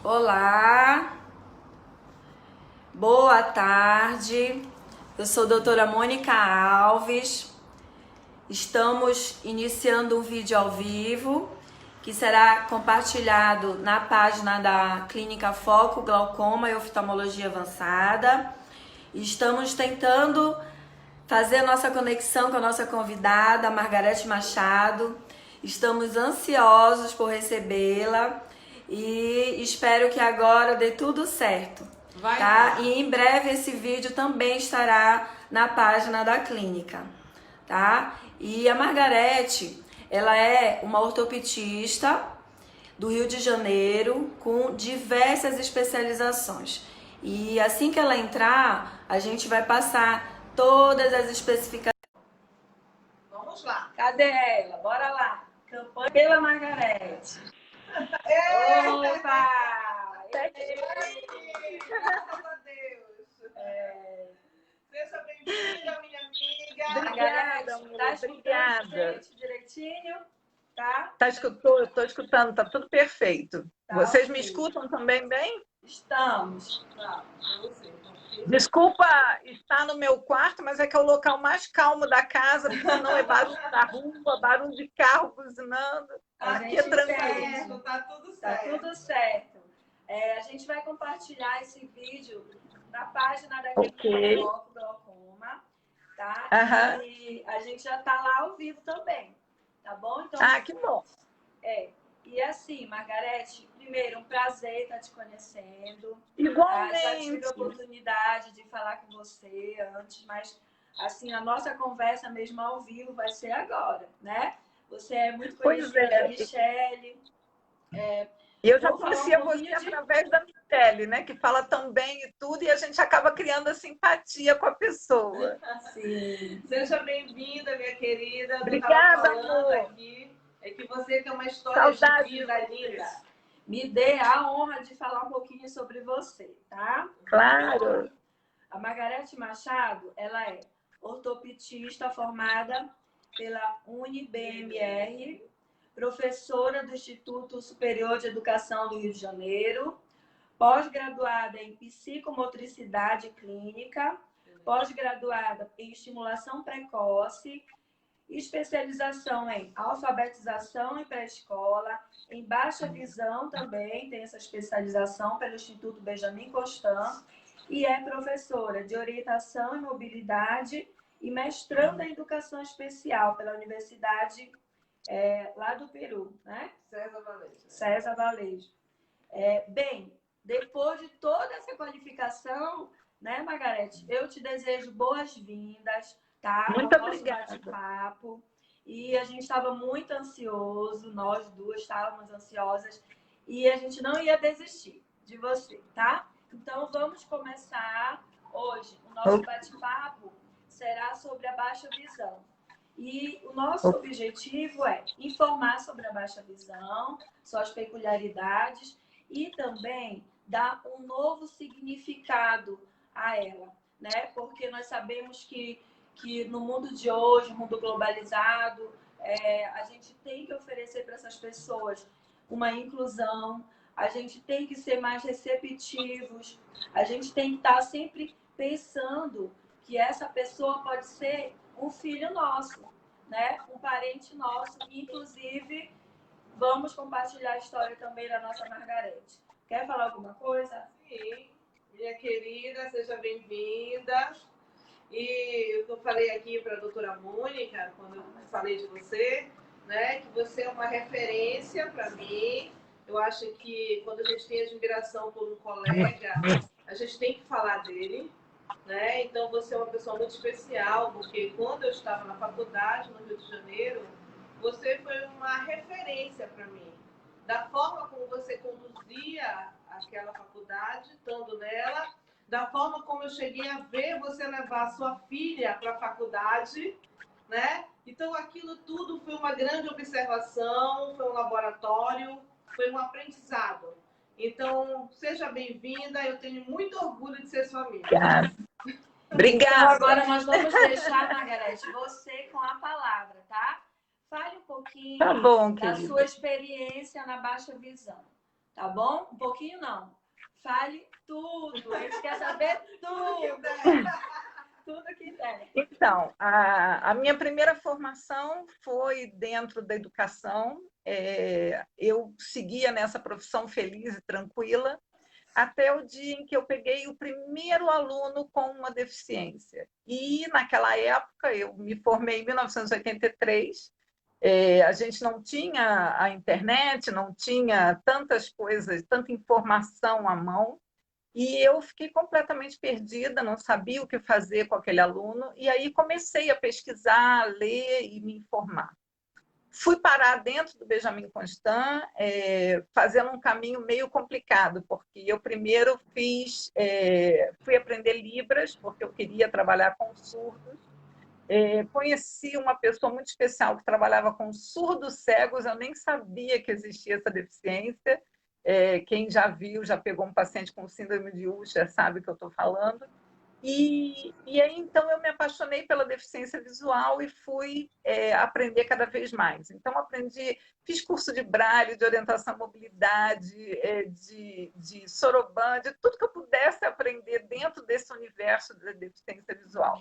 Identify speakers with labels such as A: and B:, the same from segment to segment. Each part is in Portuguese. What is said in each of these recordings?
A: Olá, boa tarde. Eu sou a doutora Mônica Alves. Estamos iniciando um vídeo ao vivo que será compartilhado na página da Clínica Foco Glaucoma e Oftalmologia Avançada. Estamos tentando fazer a nossa conexão com a nossa convidada, Margarete Machado. Estamos ansiosos por recebê-la e espero que agora dê tudo certo, tá? E em breve esse vídeo também estará na página da clínica, tá? E a Margarete, ela é uma ortopedista do Rio de Janeiro com diversas especializações. E assim que ela entrar, a gente vai passar todas as especificações.
B: Vamos lá.
A: Cadê ela? Bora lá. Campanha pela Margarete. Opa!
B: Graças a Deus. Seja bem-vinda, minha amiga.
A: Margarete, tá escutando gente direitinho? Tá?
B: Eu tô escutando, tá tudo perfeito.
A: Tá,
B: Vocês
A: ok.
B: me escutam também bem?
A: Estamos.
B: Desculpa estar no meu quarto, mas é que é o local mais calmo da casa, porque senão é barulho da rua, barulho de carro buzinando. Aqui é tranquilo.
A: Tá tudo certo. Tá tudo certo. A gente vai compartilhar esse vídeo na página da Clínica Foco Glaucoma, tá?
B: Aham.
A: E a gente já tá lá ao vivo também, tá bom? Então,
B: Que bom.
A: E assim, Margarete, primeiro, um prazer estar te conhecendo.
B: Igualmente.
A: Já tive a oportunidade de falar com você antes, mas assim, a nossa conversa mesmo ao vivo vai ser agora, né? Você é muito conhecida da Michele.
B: E eu já conhecia você através da Michele, né? Que fala tão bem e tudo, e a gente acaba criando a simpatia com a pessoa.
A: Sim.
B: Seja bem-vinda, minha querida.
A: Obrigada, amor.
B: Aqui. É que você tem uma história de vida linda.
A: Me dê a honra de falar um pouquinho sobre você, tá?
B: Claro.
A: A Margarete Machado, ela é ortopedista formada pela UniBMR, professora do Instituto Superior de Educação do Rio de Janeiro, pós-graduada em psicomotricidade clínica, pós-graduada em estimulação precoce, especialização em alfabetização em pré-escola, em baixa visão também, tem essa especialização pelo Instituto Benjamin Constant, e é professora de orientação e mobilidade e mestranda em educação especial pela Universidade lá do Peru, né? César Valejo. Bem, depois de toda essa qualificação, né, Margarete, eu te desejo boas-vindas, tá?
B: Muito
A: ao
B: obrigada.
A: nosso bate-papo. E a gente estava muito ansioso, nós duas estávamos ansiosas, e a gente não ia desistir de você, tá? Então, vamos começar hoje. O nosso bate-papo será sobre a baixa visão. E o nosso objetivo é informar sobre a baixa visão, suas peculiaridades e também dar um novo significado a ela, né? Porque nós sabemos que no mundo de hoje, mundo globalizado, a gente tem que oferecer para essas pessoas uma inclusão, a gente tem que ser mais receptivos, a gente tem que estar sempre pensando que essa pessoa pode ser um filho nosso, né? Um parente nosso, e inclusive vamos compartilhar a história também da nossa Margarete. Quer falar alguma coisa?
B: Sim, minha querida, seja bem-vinda. E eu falei aqui para a doutora Mônica, quando eu falei de você, né, que você é uma referência para mim. Eu acho que quando a gente tem admiração por um colega, a gente tem que falar dele, né? Então você é uma pessoa muito especial, porque quando eu estava na faculdade no Rio de Janeiro, você foi uma referência para mim. Da forma como você conduzia aquela faculdade, estando nela, da forma como eu cheguei a ver você levar a sua filha para a faculdade, né? Então aquilo tudo foi uma grande observação, foi um laboratório, foi um aprendizado. Então, seja bem-vinda, eu tenho muito orgulho de ser sua amiga.
A: Obrigada. Então, agora nós vamos deixar, Margarete, você com a palavra, tá? Fale um pouquinho da sua experiência na baixa visão. tá bom? Um pouquinho não. Fale tudo. A gente quer saber tudo. Tudo que der.
C: Então, a minha primeira formação foi dentro da educação. Eu seguia nessa profissão feliz e tranquila, até o dia em que eu peguei o primeiro aluno com uma deficiência. E, naquela época, eu me formei em 1983, a gente não tinha a internet, não tinha tantas coisas, tanta informação à mão, e eu fiquei completamente perdida, não sabia o que fazer com aquele aluno, e aí comecei a pesquisar, a ler e me informar. Fui parar dentro do Benjamin Constant, fazendo um caminho meio complicado, porque eu primeiro fui aprender Libras, porque eu queria trabalhar com surdos. Conheci uma pessoa muito especial que trabalhava com surdos cegos, eu nem sabia que existia essa deficiência. Quem já viu, já pegou um paciente com síndrome de Usher, sabe o que eu estou falando. E aí, então, eu me apaixonei pela deficiência visual e fui aprender cada vez mais. Então, fiz curso de Braille, de orientação à mobilidade, de Soroban, de tudo que eu pudesse aprender dentro desse universo da deficiência visual.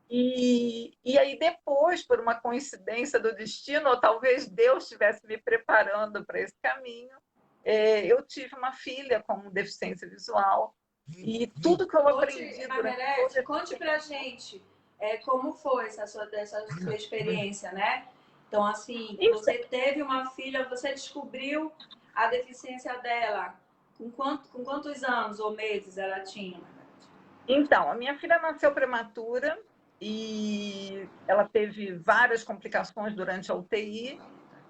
C: E aí, depois, por uma coincidência do destino, ou talvez Deus estivesse me preparando para esse caminho, eu tive uma filha com deficiência visual. E tudo que eu aprendi
A: durante... Conte pra gente como foi essa sua experiência, né? Então, assim, você teve uma filha, você descobriu a deficiência dela. Com quantos anos ou meses ela tinha?
C: Então, a minha filha nasceu prematura e ela teve várias complicações durante a UTI.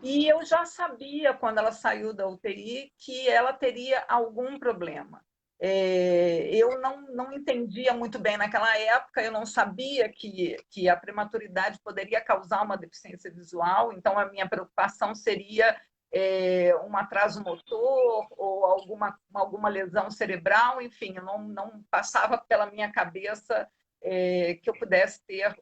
C: E eu já sabia, quando ela saiu da UTI, que ela teria algum problema. Eu não entendia muito bem naquela época, eu não sabia que a prematuridade poderia causar uma deficiência visual, então a minha preocupação seria um atraso motor ou alguma lesão cerebral, enfim, eu não passava pela minha cabeça que eu pudesse ter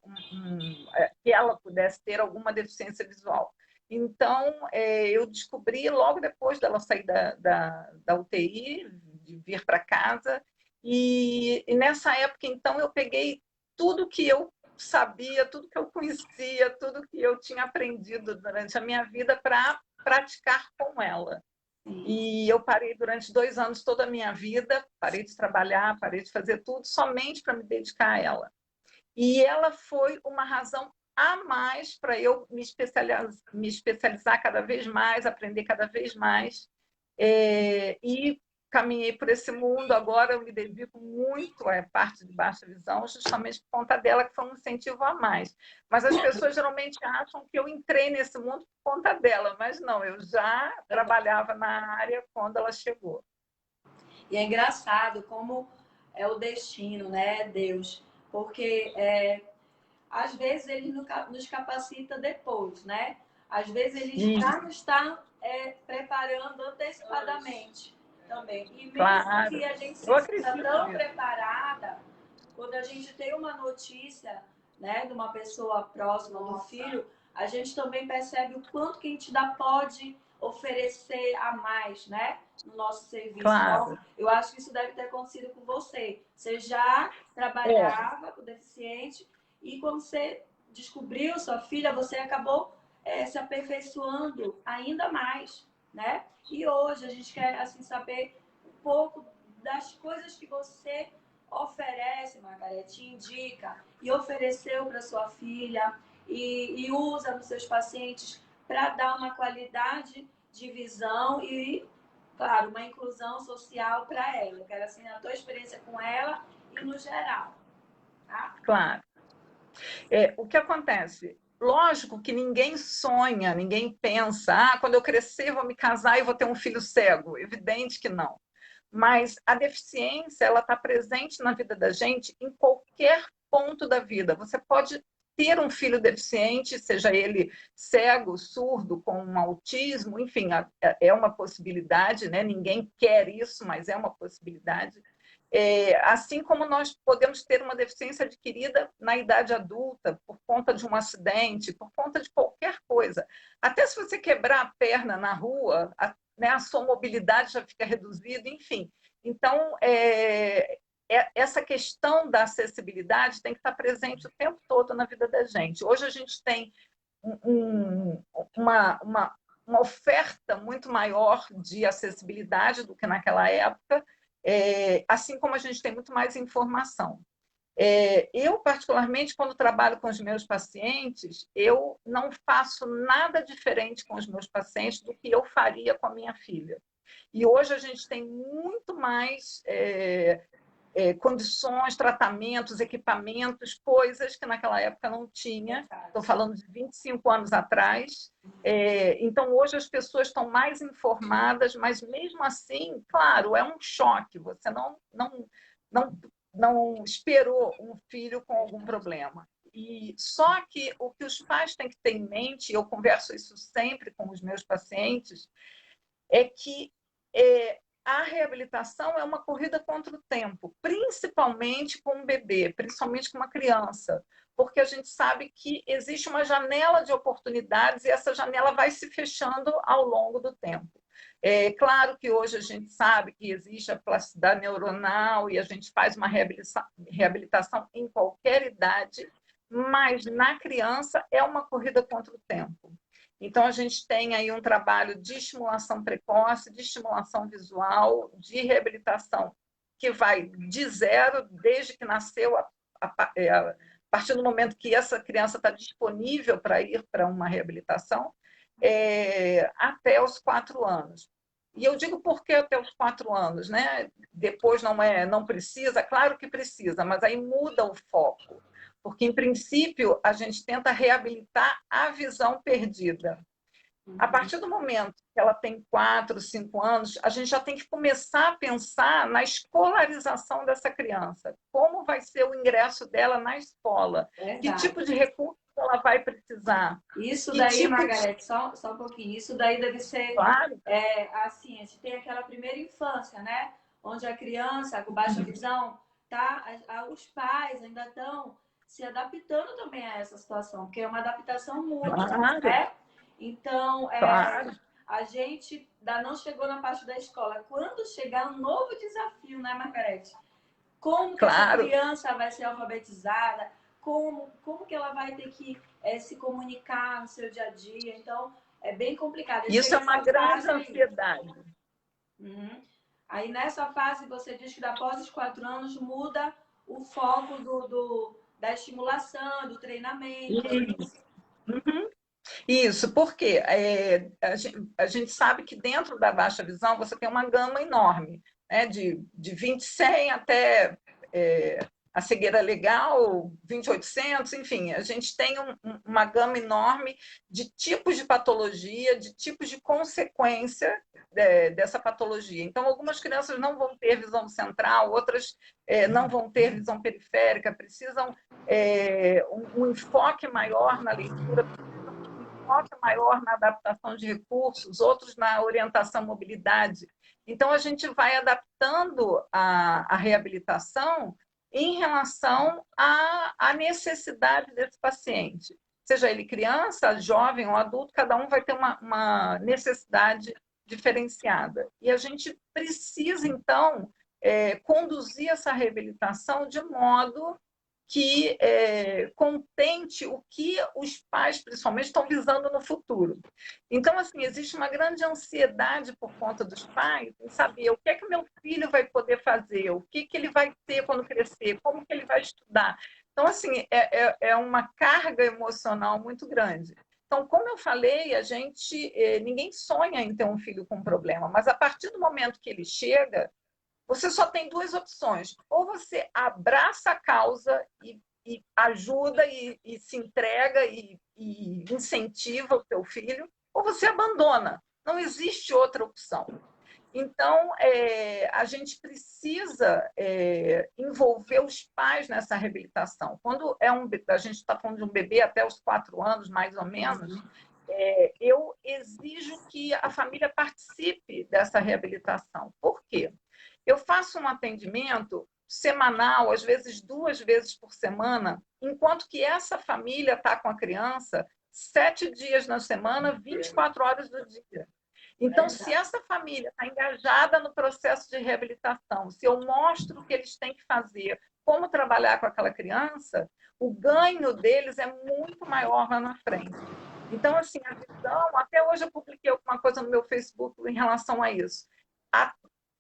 C: que ela pudesse ter alguma deficiência visual. Então, eu descobri logo depois dela sair da UTI, de vir para casa, e nessa época, então, eu peguei tudo que eu sabia, tudo que eu conhecia, tudo que eu tinha aprendido durante a minha vida para praticar com ela. E eu parei durante 2 anos toda a minha vida, parei de trabalhar, parei de fazer tudo, somente para me dedicar a ela. E ela foi uma razão a mais para eu me especializar cada vez mais, aprender cada vez mais. E caminhei por esse mundo. Agora eu me dedico muito à parte de baixa visão, justamente por conta dela, que foi um incentivo a mais. Mas as pessoas geralmente acham que eu entrei nesse mundo por conta dela, mas não, eu já trabalhava na área quando ela chegou.
A: E é engraçado como é o destino, né, Deus? Porque às vezes ele nos capacita depois, né? Às vezes ele já nos está preparando antecipadamente também. E mesmo que a gente se sinta tão preparada, quando a gente tem uma notícia, né, de uma pessoa próxima do filho, a gente também percebe o quanto que a gente ainda pode oferecer a mais, né, no nosso serviço.
C: Claro.
A: Então, eu acho que isso deve ter acontecido com você. Você já trabalhava com deficiente e quando você descobriu sua filha, você acabou se aperfeiçoando ainda mais, né? E hoje a gente quer assim saber um pouco das coisas que você oferece, Margarete, indica e ofereceu para sua filha e usa nos seus pacientes para dar uma qualidade de visão e, claro, uma inclusão social para ela. Eu quero assim a tua experiência com ela e no geral, tá?
C: Claro. O que acontece? Lógico que ninguém sonha, ninguém pensa, quando eu crescer vou me casar e vou ter um filho cego. Evidente que não. Mas a deficiência, ela está presente na vida da gente em qualquer ponto da vida. Você pode ter um filho deficiente, seja ele cego, surdo, com um autismo, enfim, é uma possibilidade, né? Ninguém quer isso, mas é uma possibilidade. Assim como nós podemos ter uma deficiência adquirida na idade adulta, por conta de um acidente, por conta de qualquer coisa. Até se você quebrar a perna na rua, né, a sua mobilidade já fica reduzida, enfim. Então, essa questão da acessibilidade tem que estar presente o tempo todo na vida da gente. Hoje a gente tem uma oferta muito maior de acessibilidade do que naquela época, assim como a gente tem muito mais informação. Eu, particularmente, quando trabalho com os meus pacientes, eu não faço nada diferente com os meus pacientes do que eu faria com a minha filha. E hoje a gente tem muito mais condições, tratamentos, equipamentos, coisas que naquela época não tinha. Estou falando de 25 anos atrás. Então, hoje as pessoas estão mais informadas, mas mesmo assim, claro, é um choque. Você não esperou um filho com algum problema. E só que o que os pais têm que ter em mente, eu converso isso sempre com os meus pacientes, é que a reabilitação é uma corrida contra o tempo, principalmente com um bebê, principalmente com uma criança, porque a gente sabe que existe uma janela de oportunidades e essa janela vai se fechando ao longo do tempo. É claro que hoje a gente sabe que existe a plasticidade neuronal e a gente faz uma reabilitação em qualquer idade, mas na criança é uma corrida contra o tempo. Então, a gente tem aí um trabalho de estimulação precoce, de estimulação visual, de reabilitação, que vai de zero, desde que nasceu, a partir do momento que essa criança está disponível para ir para uma reabilitação, até os 4 anos. E eu digo por que até os 4 anos, né? Depois não precisa, claro que precisa, mas aí muda o foco. Porque, em princípio, a gente tenta reabilitar a visão perdida. A partir do momento que ela tem 4, 5 anos, a gente já tem que começar a pensar na escolarização dessa criança. Como vai ser o ingresso dela na escola? Que tipo de recurso ela vai precisar?
A: Isso daí, Margarete, só um pouquinho. Isso daí deve ser...
C: Claro.
A: Assim, a gente tem aquela primeira infância, né? Onde a criança com baixa visão, os pais ainda estão se adaptando também a essa situação, porque é uma adaptação mútua, né? Então,
C: claro.
A: A gente ainda não chegou na parte da escola. Quando chegar um novo desafio, né, Margarete? Como que essa criança vai ser alfabetizada? Como que ela vai ter que se comunicar no seu dia a dia? Então, é bem complicado.
C: Isso é uma grande ansiedade.
A: Aí, nessa fase, você diz que após os 4 anos muda o foco da estimulação, do treinamento.
C: Isso, porque a gente sabe que dentro da baixa visão você tem uma gama enorme, né? de 20/100 até a cegueira legal, 20/800, enfim, a gente tem uma gama enorme de tipos de patologia, de tipos de consequência dessa patologia. Então, algumas crianças não vão ter visão central, outras não vão ter visão periférica, precisam um enfoque maior na leitura, foco maior na adaptação de recursos, outros na orientação à mobilidade. Então, a gente vai adaptando a reabilitação em relação à necessidade desse paciente. Seja ele criança, jovem ou adulto, cada um vai ter uma necessidade diferenciada. E a gente precisa, então, conduzir essa reabilitação de modo que contente o que os pais, principalmente, estão visando no futuro. Então, assim, existe uma grande ansiedade por conta dos pais em saber o que é que meu filho vai poder fazer, o que ele vai ter quando crescer, como que ele vai estudar. Então, assim, é uma carga emocional muito grande. Então, como eu falei, ninguém sonha em ter um filho com problema, mas a partir do momento que ele chega, você só tem 2 opções. Ou você abraça a causa e ajuda e se entrega e incentiva o seu filho, ou você abandona. Não existe outra opção. Então, a gente precisa envolver os pais nessa reabilitação. Quando a gente está falando de um bebê até os 4 anos, mais ou menos, eu exijo que a família participe dessa reabilitação. Por quê? Eu faço um atendimento semanal, às vezes 2 vezes por semana, enquanto que essa família está com a criança 7 dias na semana, 24 horas do dia. Então, se essa família está engajada no processo de reabilitação, se eu mostro o que eles têm que fazer, como trabalhar com aquela criança, o ganho deles é muito maior lá na frente. Então, assim, a visão, até hoje eu publiquei alguma coisa no meu Facebook em relação a isso.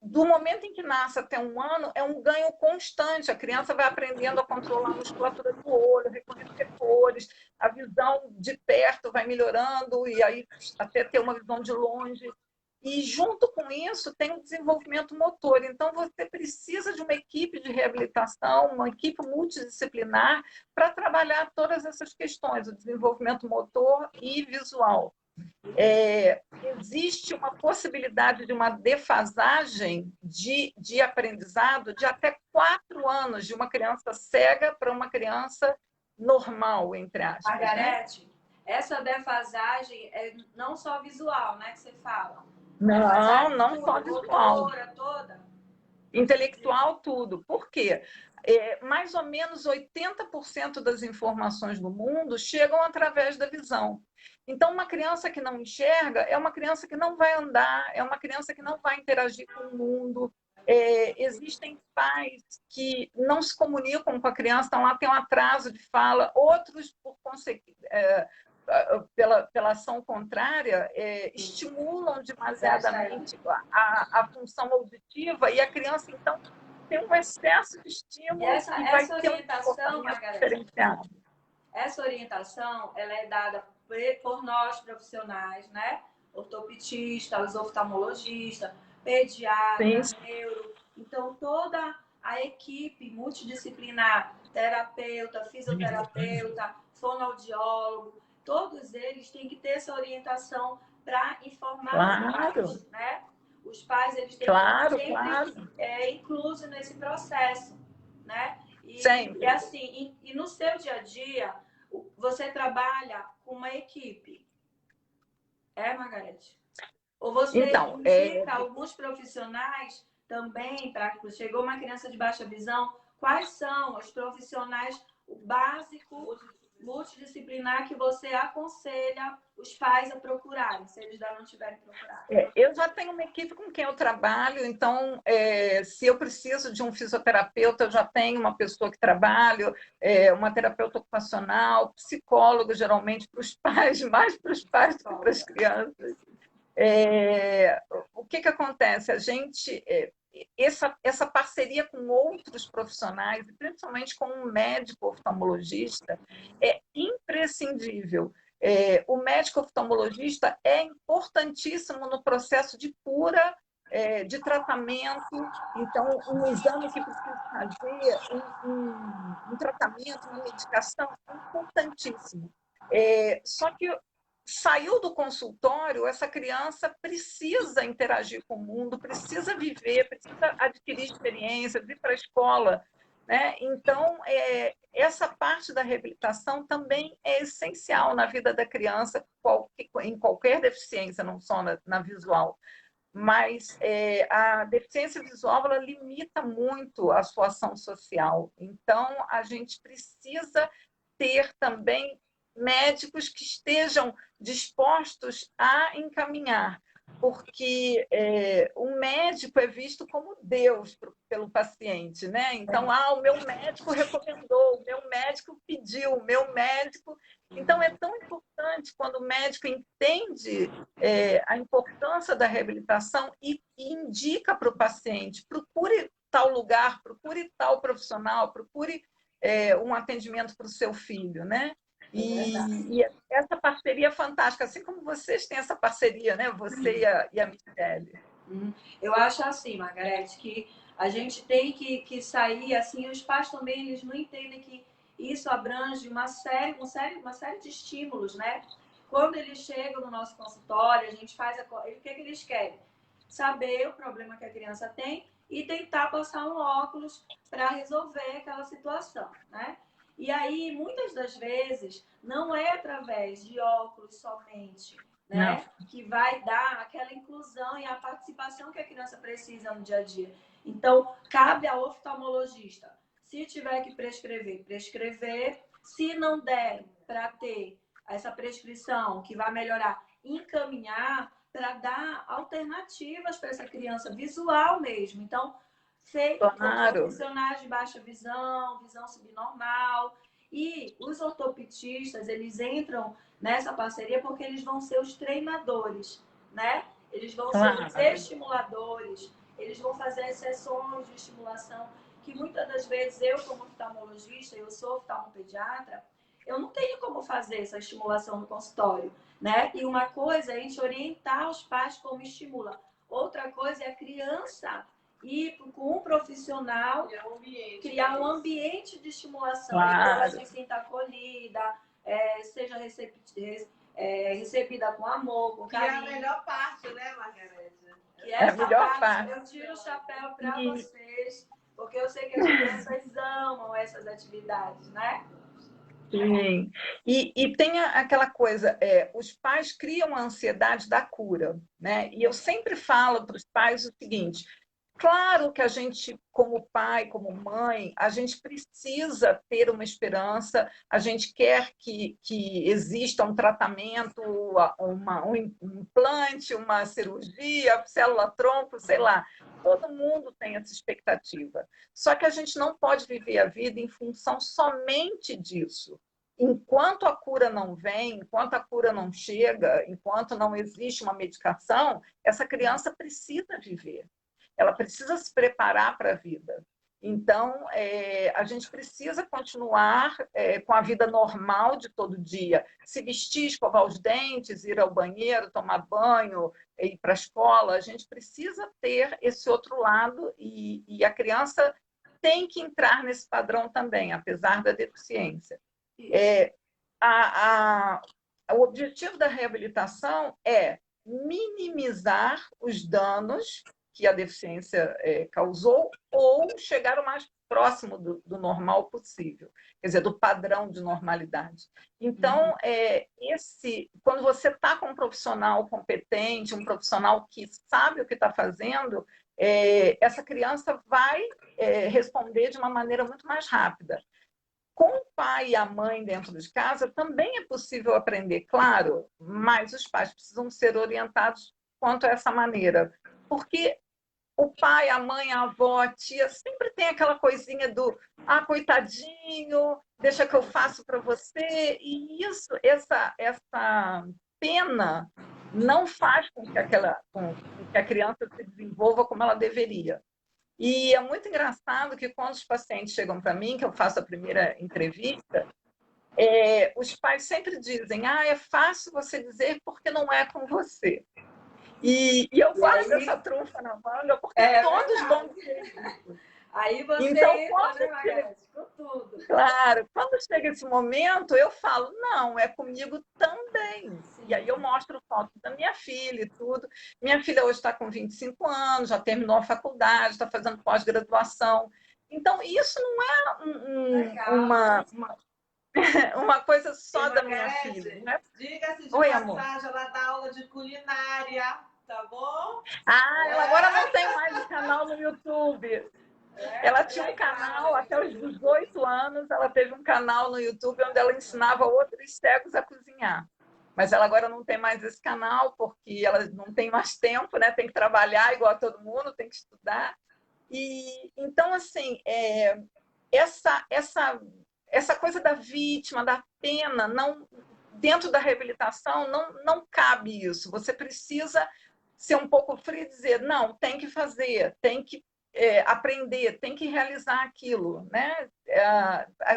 C: Do momento em que nasce até 1 ano, é um ganho constante. A criança vai aprendendo a controlar a musculatura do olho, reconhecer cores, a visão de perto vai melhorando, e aí até ter uma visão de longe. E, junto com isso, tem o desenvolvimento motor. Então, você precisa de uma equipe de reabilitação, uma equipe multidisciplinar, para trabalhar todas essas questões, o desenvolvimento motor e visual. Existe uma possibilidade de uma defasagem de aprendizado de até 4 anos, de uma criança cega para uma criança normal, entre aspas.
A: Margarete, essa defasagem é não só visual, né, que você fala?
C: Não só visual.
A: Toda.
C: Intelectual, tudo. Por quê? Mais ou menos 80% das informações do mundo chegam através da visão. Então, uma criança que não enxerga é uma criança que não vai andar, é uma criança que não vai interagir com o mundo. Existem pais que não se comunicam com a criança, então lá tem um atraso de fala, outros, pela ação contrária, estimulam demasiadamente a função auditiva, e a criança, então, tem um excesso de estímulo e vai ter um comportamento diferenciado.
A: Essa orientação, ela é dada por nós profissionais, né? Ortopetistas, oftalmologistas, pediatras, neuro. Então, toda a equipe multidisciplinar, terapeuta, fisioterapeuta, fonoaudiólogo, todos eles têm que ter essa orientação para informar os pais, né? Os pais, eles têm que ser inclusos nesse processo, né? E assim, e no seu dia a dia, você trabalha com uma equipe, Margarete? Ou você indica alguns profissionais também, para chegou uma criança de baixa visão, quais são os profissionais básicos, multidisciplinar, que você aconselha os pais a procurarem, se eles ainda não tiverem procurado?
C: Eu já tenho uma equipe com quem eu trabalho, então, se eu preciso de um fisioterapeuta, eu já tenho uma pessoa que trabalho, uma terapeuta ocupacional, psicólogo, geralmente, para os pais, mais para os pais do que para as crianças. O que acontece? A gente... Essa parceria com outros profissionais, principalmente com um médico oftalmologista, é imprescindível. O médico oftalmologista é importantíssimo no processo de cura, de tratamento. Então, um exame que precisa fazer, um tratamento, uma medicação, é importantíssimo. Só que saiu do consultório, essa criança precisa interagir com o mundo, precisa viver, precisa adquirir experiências, ir para a escola, né? Então, essa parte da reabilitação também é essencial na vida da criança, em qualquer deficiência, não só na visual. Mas a deficiência visual, ela limita muito a sua ação social. Então, a gente precisa ter também médicos que estejam dispostos a encaminhar, porque o médico é visto como Deus pelo paciente, né? Então, o meu médico recomendou, o meu médico pediu, o meu médico... Então, é tão importante quando o médico entende a importância da reabilitação e indica para o paciente: procure tal lugar, procure tal profissional, procure um atendimento para o seu filho, né? E essa parceria é fantástica, assim como vocês têm essa parceria, né? Você e a Michele.
A: Eu acho assim, Margarete, que a gente tem que sair, assim, os pais também, eles não entendem que isso abrange uma série de estímulos, né? Quando eles chegam no nosso consultório, a gente faz o que eles querem? Saber o problema que a criança tem e tentar passar um óculos para resolver aquela situação, né? E aí, muitas das vezes, não é através de óculos somente, né, que vai dar aquela inclusão e a participação que a criança precisa no dia a dia. Então, cabe ao oftalmologista, se tiver que prescrever. Se não der para ter essa prescrição que vai melhorar, encaminhar para dar alternativas para essa criança, visual mesmo. Então, feito por profissionais de baixa visão, visão subnormal. E os ortopedistas, eles entram nessa parceria porque eles vão ser os treinadores, né? Eles vão ser os estimuladores, eles vão fazer as sessões de estimulação, que muitas das vezes eu, como oftalmologista, eu sou oftalmopediatra, eu não tenho como fazer essa estimulação no consultório, né? E uma coisa é a gente orientar os pais como estimula. Outra coisa é a criança ir com um profissional, criar um ambiente de estimulação, que ela se sinta acolhida, seja recebida com amor, com carinho.
B: Que é a melhor parte, né, Margarete?
A: Que é a melhor parte. Eu tiro o chapéu para vocês, porque eu sei que as crianças amam essas atividades, né?
C: Sim. E tem aquela coisa, os pais criam a ansiedade da cura, né? E eu sempre falo para os pais o seguinte: claro que a gente, como pai, como mãe, a gente precisa ter uma esperança, a gente quer que exista um tratamento, um implante, uma cirurgia, célula-tronco, sei lá. Todo mundo tem essa expectativa. Só que a gente não pode viver a vida em função somente disso. Enquanto a cura não vem, enquanto a cura não chega, enquanto não existe uma medicação, essa criança precisa viver. Ela precisa se preparar para a vida. Então, a gente precisa continuar com a vida normal de todo dia. Se vestir, escovar os dentes, ir ao banheiro, tomar banho, ir para a escola. A gente precisa ter esse outro lado e a criança tem que entrar nesse padrão também, apesar da deficiência. O objetivo da reabilitação é minimizar os danos que a deficiência causou ou chegar o mais próximo do normal possível, quer dizer, do padrão de normalidade. Então, quando você está com um profissional competente, um profissional que sabe o que está fazendo, essa criança vai responder de uma maneira muito mais rápida. Com o pai e a mãe dentro de casa, também é possível aprender, claro, mas os pais precisam ser orientados quanto a essa maneira, porque o pai, a mãe, a avó, a tia, sempre tem aquela coisinha do coitadinho, deixa que eu faço para você. E essa pena não faz com que a criança se desenvolva como ela deveria. E é muito engraçado que quando os pacientes chegam para mim, que eu faço a primeira entrevista, os pais sempre dizem: é fácil você dizer porque não é com você. E eu gosto dessa trunfa na manga, porque todos vão dizer isso.
A: Aí você
C: então,
A: entra, com tudo.
C: Claro, quando chega esse momento, eu falo: não, é comigo também. Sim. E aí eu mostro fotos da minha filha e tudo. Minha filha hoje está com 25 anos, já terminou a faculdade, está fazendo pós-graduação. Então, isso não é uma coisa só da minha filha. Né?
B: Diga-se de passagem, ela dá aula de culinária, tá bom?
C: Ela agora não tem mais o canal no YouTube. Ela tinha um canal, até os 18 anos, ela teve um canal no YouTube onde ela ensinava outros cegos a cozinhar. Mas ela agora não tem mais esse canal, porque ela não tem mais tempo, né? Tem que trabalhar igual a todo mundo, tem que estudar. Então, assim, essa coisa da vítima, da pena, dentro da reabilitação, não cabe isso. Você precisa ser um pouco frio e dizer: não, tem que fazer, tem que aprender, tem que realizar aquilo, né?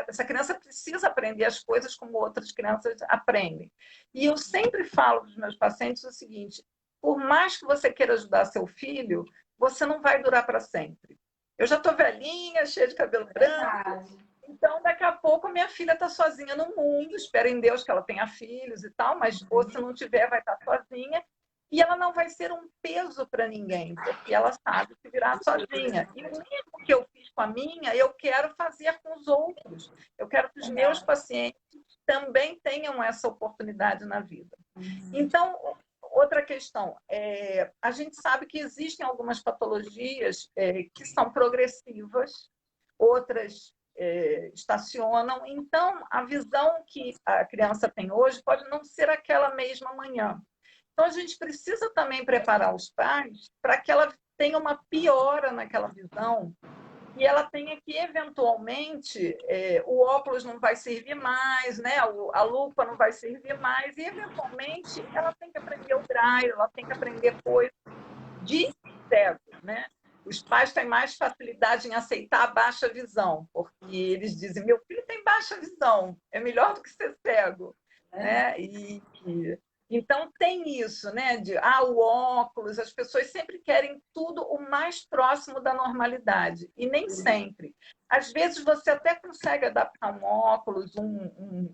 C: Essa criança precisa aprender as coisas como outras crianças aprendem. E eu sempre falo para os meus pacientes o seguinte: por mais que você queira ajudar seu filho, você não vai durar para sempre. Eu já estou velhinha, cheia de cabelo branco, então daqui a pouco minha filha está sozinha no mundo, espero em Deus que ela tenha filhos e tal, mas ou se não tiver, vai estar sozinha. E ela não vai ser um peso para ninguém, porque ela sabe se virar sozinha. E o mesmo que eu fiz com a minha, eu quero fazer com os outros. Eu quero que os meus pacientes também tenham essa oportunidade na vida. Então, outra questão, a gente sabe que existem algumas patologias que são progressivas, outras estacionam. Então, a visão que a criança tem hoje pode não ser aquela mesma amanhã. Então, a gente precisa também preparar os pais para que ela tenha uma piora naquela visão e ela tenha que, eventualmente, o óculos não vai servir mais, né? A lupa não vai servir mais, e, eventualmente, ela tem que aprender o braille, ela tem que aprender coisas de cego, né? Os pais têm mais facilidade em aceitar a baixa visão, porque eles dizem, meu filho tem baixa visão, é melhor do que ser cego. Né? Então, tem isso, né? O óculos, as pessoas sempre querem tudo o mais próximo da normalidade, e nem sempre. Às vezes, você até consegue adaptar um óculos,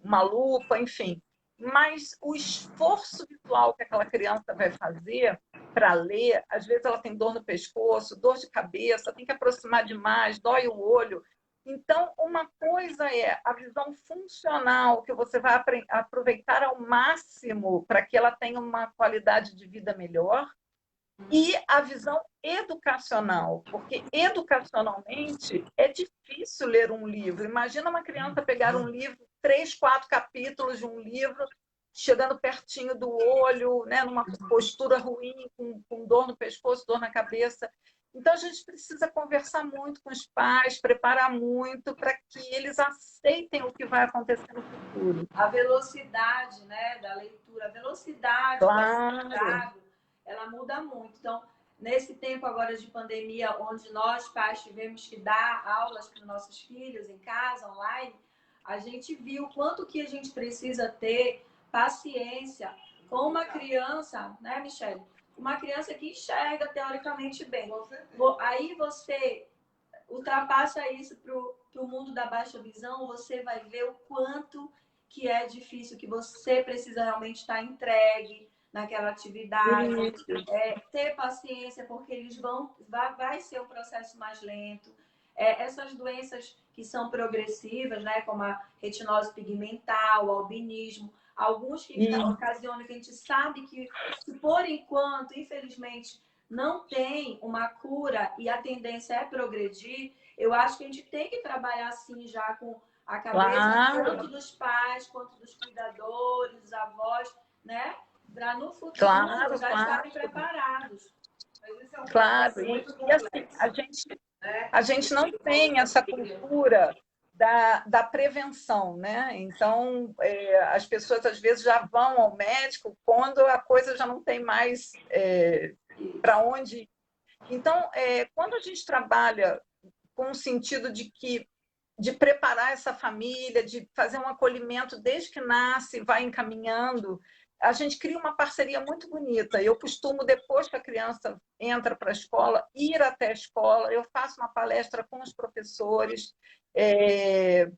C: uma lupa, enfim, mas o esforço visual que aquela criança vai fazer para ler, às vezes ela tem dor no pescoço, dor de cabeça, tem que aproximar demais, dói o olho. Então, uma coisa é a visão funcional, que você vai aproveitar ao máximo para que ela tenha uma qualidade de vida melhor, e a visão educacional, porque educacionalmente é difícil ler um livro. Imagina uma criança pegar um livro, 3, 4 capítulos de um livro, chegando pertinho do olho, né, numa postura ruim, com dor no pescoço, dor na cabeça. Então, a gente precisa conversar muito com os pais, preparar muito para que eles aceitem o que vai acontecer no futuro.
A: A velocidade, né, da leitura, a velocidade do aprendizado, ela muda muito. Então, nesse tempo agora de pandemia, onde nós, pais, tivemos que dar aulas para os nossos filhos em casa, online, a gente viu quanto que a gente precisa ter paciência com uma criança, né, Michele? Uma criança que enxerga teoricamente bem. Aí você ultrapassa isso para o mundo da baixa visão, você vai ver o quanto que é difícil, que você precisa realmente estar entregue naquela atividade, ter paciência, porque eles vai ser um processo mais lento. Essas doenças que são progressivas, né, como a retinose pigmental, o albinismo, alguns que ocasionam, que a gente sabe que, por enquanto, infelizmente, não tem uma cura e a tendência é progredir, eu acho que a gente tem que trabalhar assim já com a cabeça, tanto dos pais quanto dos cuidadores, dos avós, né? Para no futuro já estarem preparados.
C: Claro, e assim, a gente não tem essa cultura da prevenção, né? Então, as pessoas às vezes já vão ao médico quando a coisa já não tem mais para onde ir. Então, quando a gente trabalha com o sentido de preparar essa família, de fazer um acolhimento desde que nasce, vai encaminhando, a gente cria uma parceria muito bonita. Eu costumo, depois que a criança entra para a escola, ir até a escola, eu faço uma palestra com os professores,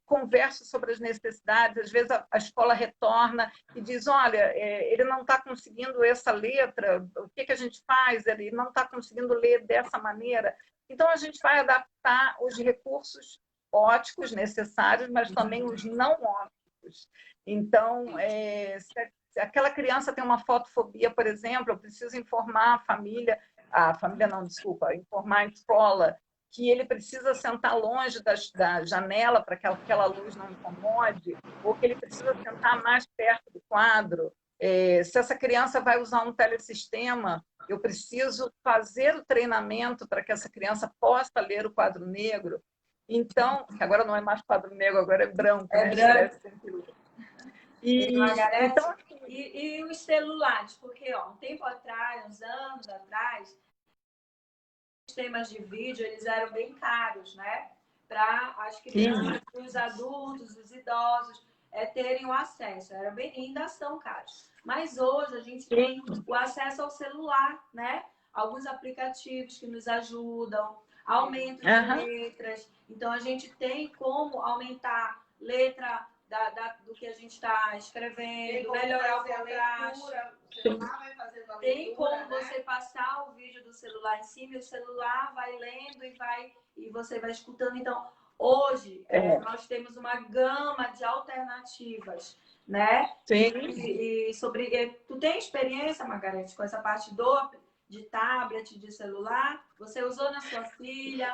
C: converso sobre as necessidades, às vezes a escola retorna e diz, olha, ele não está conseguindo essa letra, o que a gente faz? Ele não está conseguindo ler dessa maneira. Então, a gente vai adaptar os recursos óticos necessários, mas também os não óticos. Então, se aquela criança tem uma fotofobia, por exemplo, eu preciso informar informar a escola que ele precisa sentar longe da janela para que aquela luz não incomode, ou que ele precisa sentar mais perto do quadro. Se essa criança vai usar um telesistema, eu preciso fazer o treinamento para que essa criança possa ler o quadro negro. Então, que agora não é mais quadro negro, agora é branco.
A: Branco.
C: Então,
A: e os celulares, porque um tempo atrás, uns anos atrás, os sistemas de vídeo eles eram bem caros, né? Para as crianças, os adultos, os idosos terem o acesso. Ainda são caros. Mas hoje a gente tem o acesso ao celular, né? Alguns aplicativos que nos ajudam, aumento de letras. Então, a gente tem como aumentar letra do que a gente está escrevendo, melhorar o contraste. Tem como você passar o vídeo do celular em cima, e o celular vai lendo e você vai escutando. Então, hoje, nós temos uma gama de alternativas, né?
C: Sim.
A: Tu tem experiência, Margarete, com essa parte de tablet, de celular? Você usou na sua filha?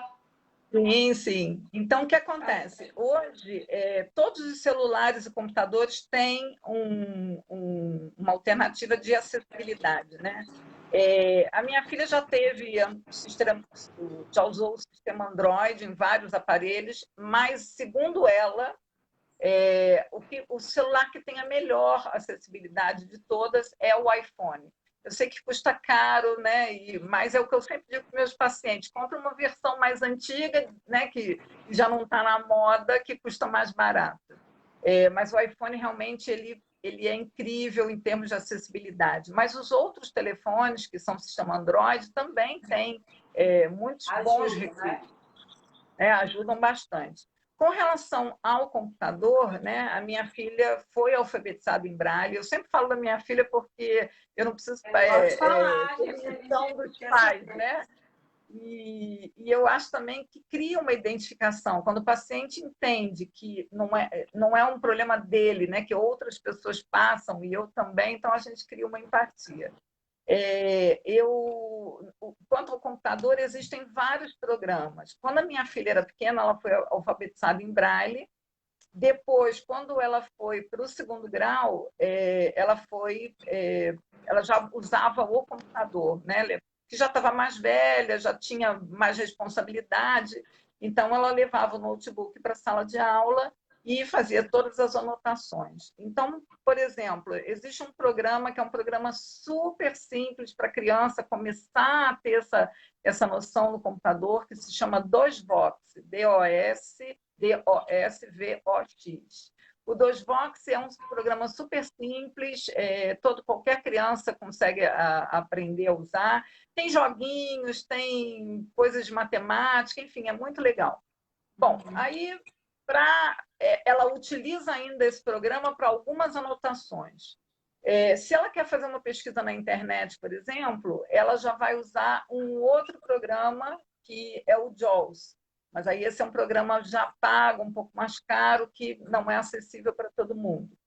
C: Sim, sim. Então, o que acontece? Hoje, todos os celulares e computadores têm uma alternativa de acessibilidade, né? A minha filha já teve já usou o sistema Android em vários aparelhos, mas, segundo ela, o celular que tem a melhor acessibilidade de todas é o iPhone. Eu sei que custa caro, né? Mas é o que eu sempre digo para meus pacientes: compra uma versão mais antiga, né? Que já não está na moda, que custa mais barato. Mas o iPhone realmente ele é incrível em termos de acessibilidade. Mas os outros telefones, que são sistema Android, também têm muitos bons recursos, né? Ajudam bastante. Com relação ao computador, né, a minha filha foi alfabetizada em Braille. Eu sempre falo da minha filha porque eu não preciso
A: Pode falar,
C: permissão dos pais, né? E eu acho também que cria uma identificação. Quando o paciente entende que não é um problema dele, né, que outras pessoas passam e eu também, então a gente cria uma empatia. Quanto ao computador, existem vários programas. Quando a minha filha era pequena, ela foi alfabetizada em Braille. Depois, quando ela foi para o segundo grau, ela já usava o computador, né? Que já estava mais velha, já tinha mais responsabilidade. Então, ela levava o notebook para a sala de aula e fazia todas as anotações. Então, por exemplo, existe um programa que é um programa super simples para a criança começar a ter essa noção no computador, que se chama DOSVox, DOSVOX. O DOSVox é um programa super simples, qualquer criança consegue aprender a usar. Tem joguinhos, tem coisas de matemática, enfim, é muito legal. Bom, aí ela utiliza ainda esse programa para algumas anotações. Se ela quer fazer uma pesquisa na internet, por exemplo, ela já vai usar um outro programa que é o JAWS. Mas aí esse é um programa já pago, um pouco mais caro, que não é acessível para todo mundo.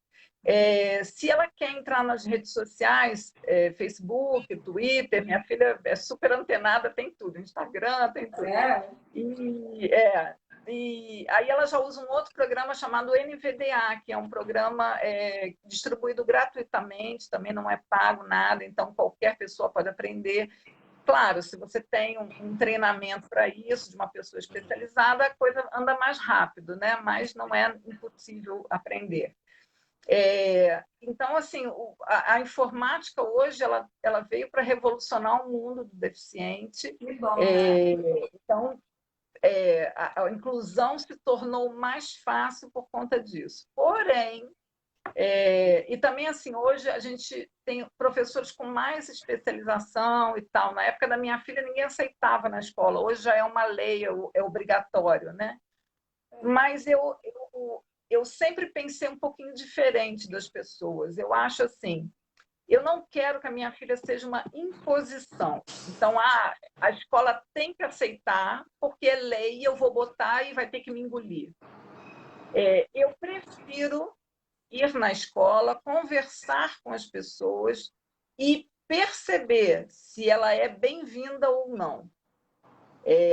C: Se ela quer entrar nas redes sociais, Facebook, Twitter, minha filha é super antenada, tem tudo, Instagram, tem tudo. E aí ela já usa um outro programa chamado NVDA, que é um programa distribuído gratuitamente, também não é pago nada, então qualquer pessoa pode aprender. Claro, se você tem um treinamento para isso, de uma pessoa especializada, a coisa anda mais rápido, né? Mas não é impossível aprender. Então, assim, a informática hoje ela veio para revolucionar o mundo do deficiente.
A: Que bom, né?
C: Então, a inclusão se tornou mais fácil por conta disso. Porém, e também, assim, hoje a gente tem professores com mais especialização e tal. Na época da minha filha, ninguém aceitava na escola. Hoje já é uma lei, é obrigatório, né? Mas eu sempre pensei um pouquinho diferente das pessoas. Eu acho assim, eu não quero que a minha filha seja uma imposição. Então, a escola tem que aceitar, porque é lei, eu vou botar e vai ter que me engolir. Eu prefiro ir na escola, conversar com as pessoas e perceber se ela é bem-vinda ou não.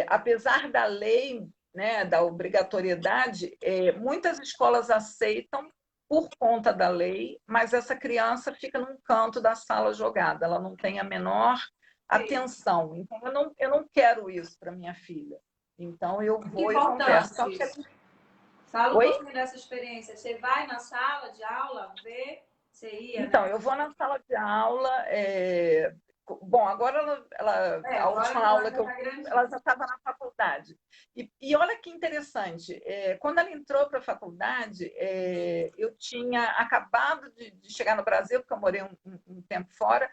C: Apesar da lei, né, da obrigatoriedade, muitas escolas aceitam por conta da lei, mas essa criança fica num canto da sala jogada, ela não tem a menor atenção. Então, eu não quero isso para minha filha. Então, eu vou e converso.
A: Fala um pouquinho dessa experiência. Você vai na sala de aula ver? Você ia,
C: então,
A: né?
C: eu vou na sala de aula. Bom, agora a última aula que ela já estava na faculdade. E olha que interessante, quando ela entrou para a faculdade, eu tinha acabado de chegar no Brasil, porque eu morei um tempo fora,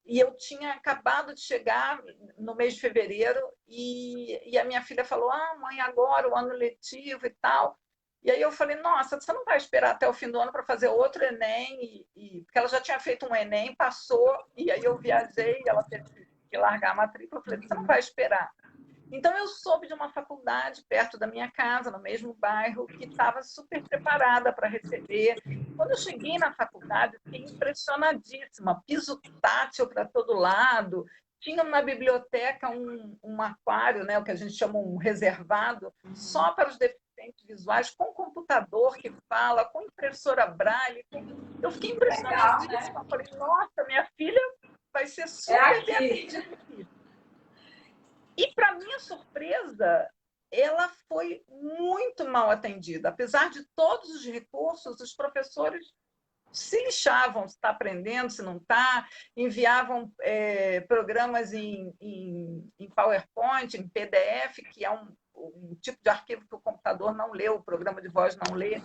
C: e eu tinha acabado de chegar no mês de fevereiro, e a minha filha falou: mãe, agora o ano letivo e tal. E aí eu falei: nossa, você não vai esperar até o fim do ano para fazer outro Enem? Porque ela já tinha feito um Enem, passou, e aí eu viajei, ela teve que largar a matrícula. Eu falei: você não vai esperar. Então, eu soube de uma faculdade perto da minha casa, no mesmo bairro, que estava super preparada para receber. Quando eu cheguei na faculdade, fiquei impressionadíssima. Piso tátil para todo lado, tinha na biblioteca um aquário, né, o que a gente chama um reservado, só para os deficientes visuais, com computador que fala, com impressora Braille. Eu fiquei impressionadíssima. Né? Falei, nossa, minha filha vai ser super bem atendida aqui. E, para minha surpresa, ela foi muito mal atendida. Apesar de todos os recursos, os professores se lixavam se está aprendendo, se não está, enviavam programas em PowerPoint, em PDF, que é um tipo de arquivo que o computador não lê, o programa de voz não lê.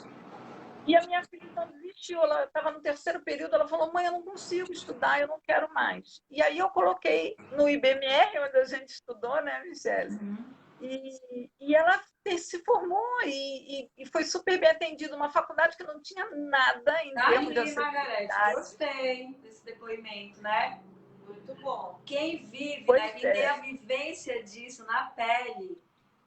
C: E a minha filha não desistiu, ela estava no terceiro período, ela falou, mãe, eu não consigo estudar, eu não quero mais. E aí eu coloquei no IBMR, onde a gente estudou, né, Michele? E ela se formou e foi super bem atendida, uma faculdade que não tinha nada em termos de acessibilidade.
A: Margarete, gostei desse depoimento, né?
B: Muito bom.
A: Quem vive, né? Quem tem a vivência disso na pele,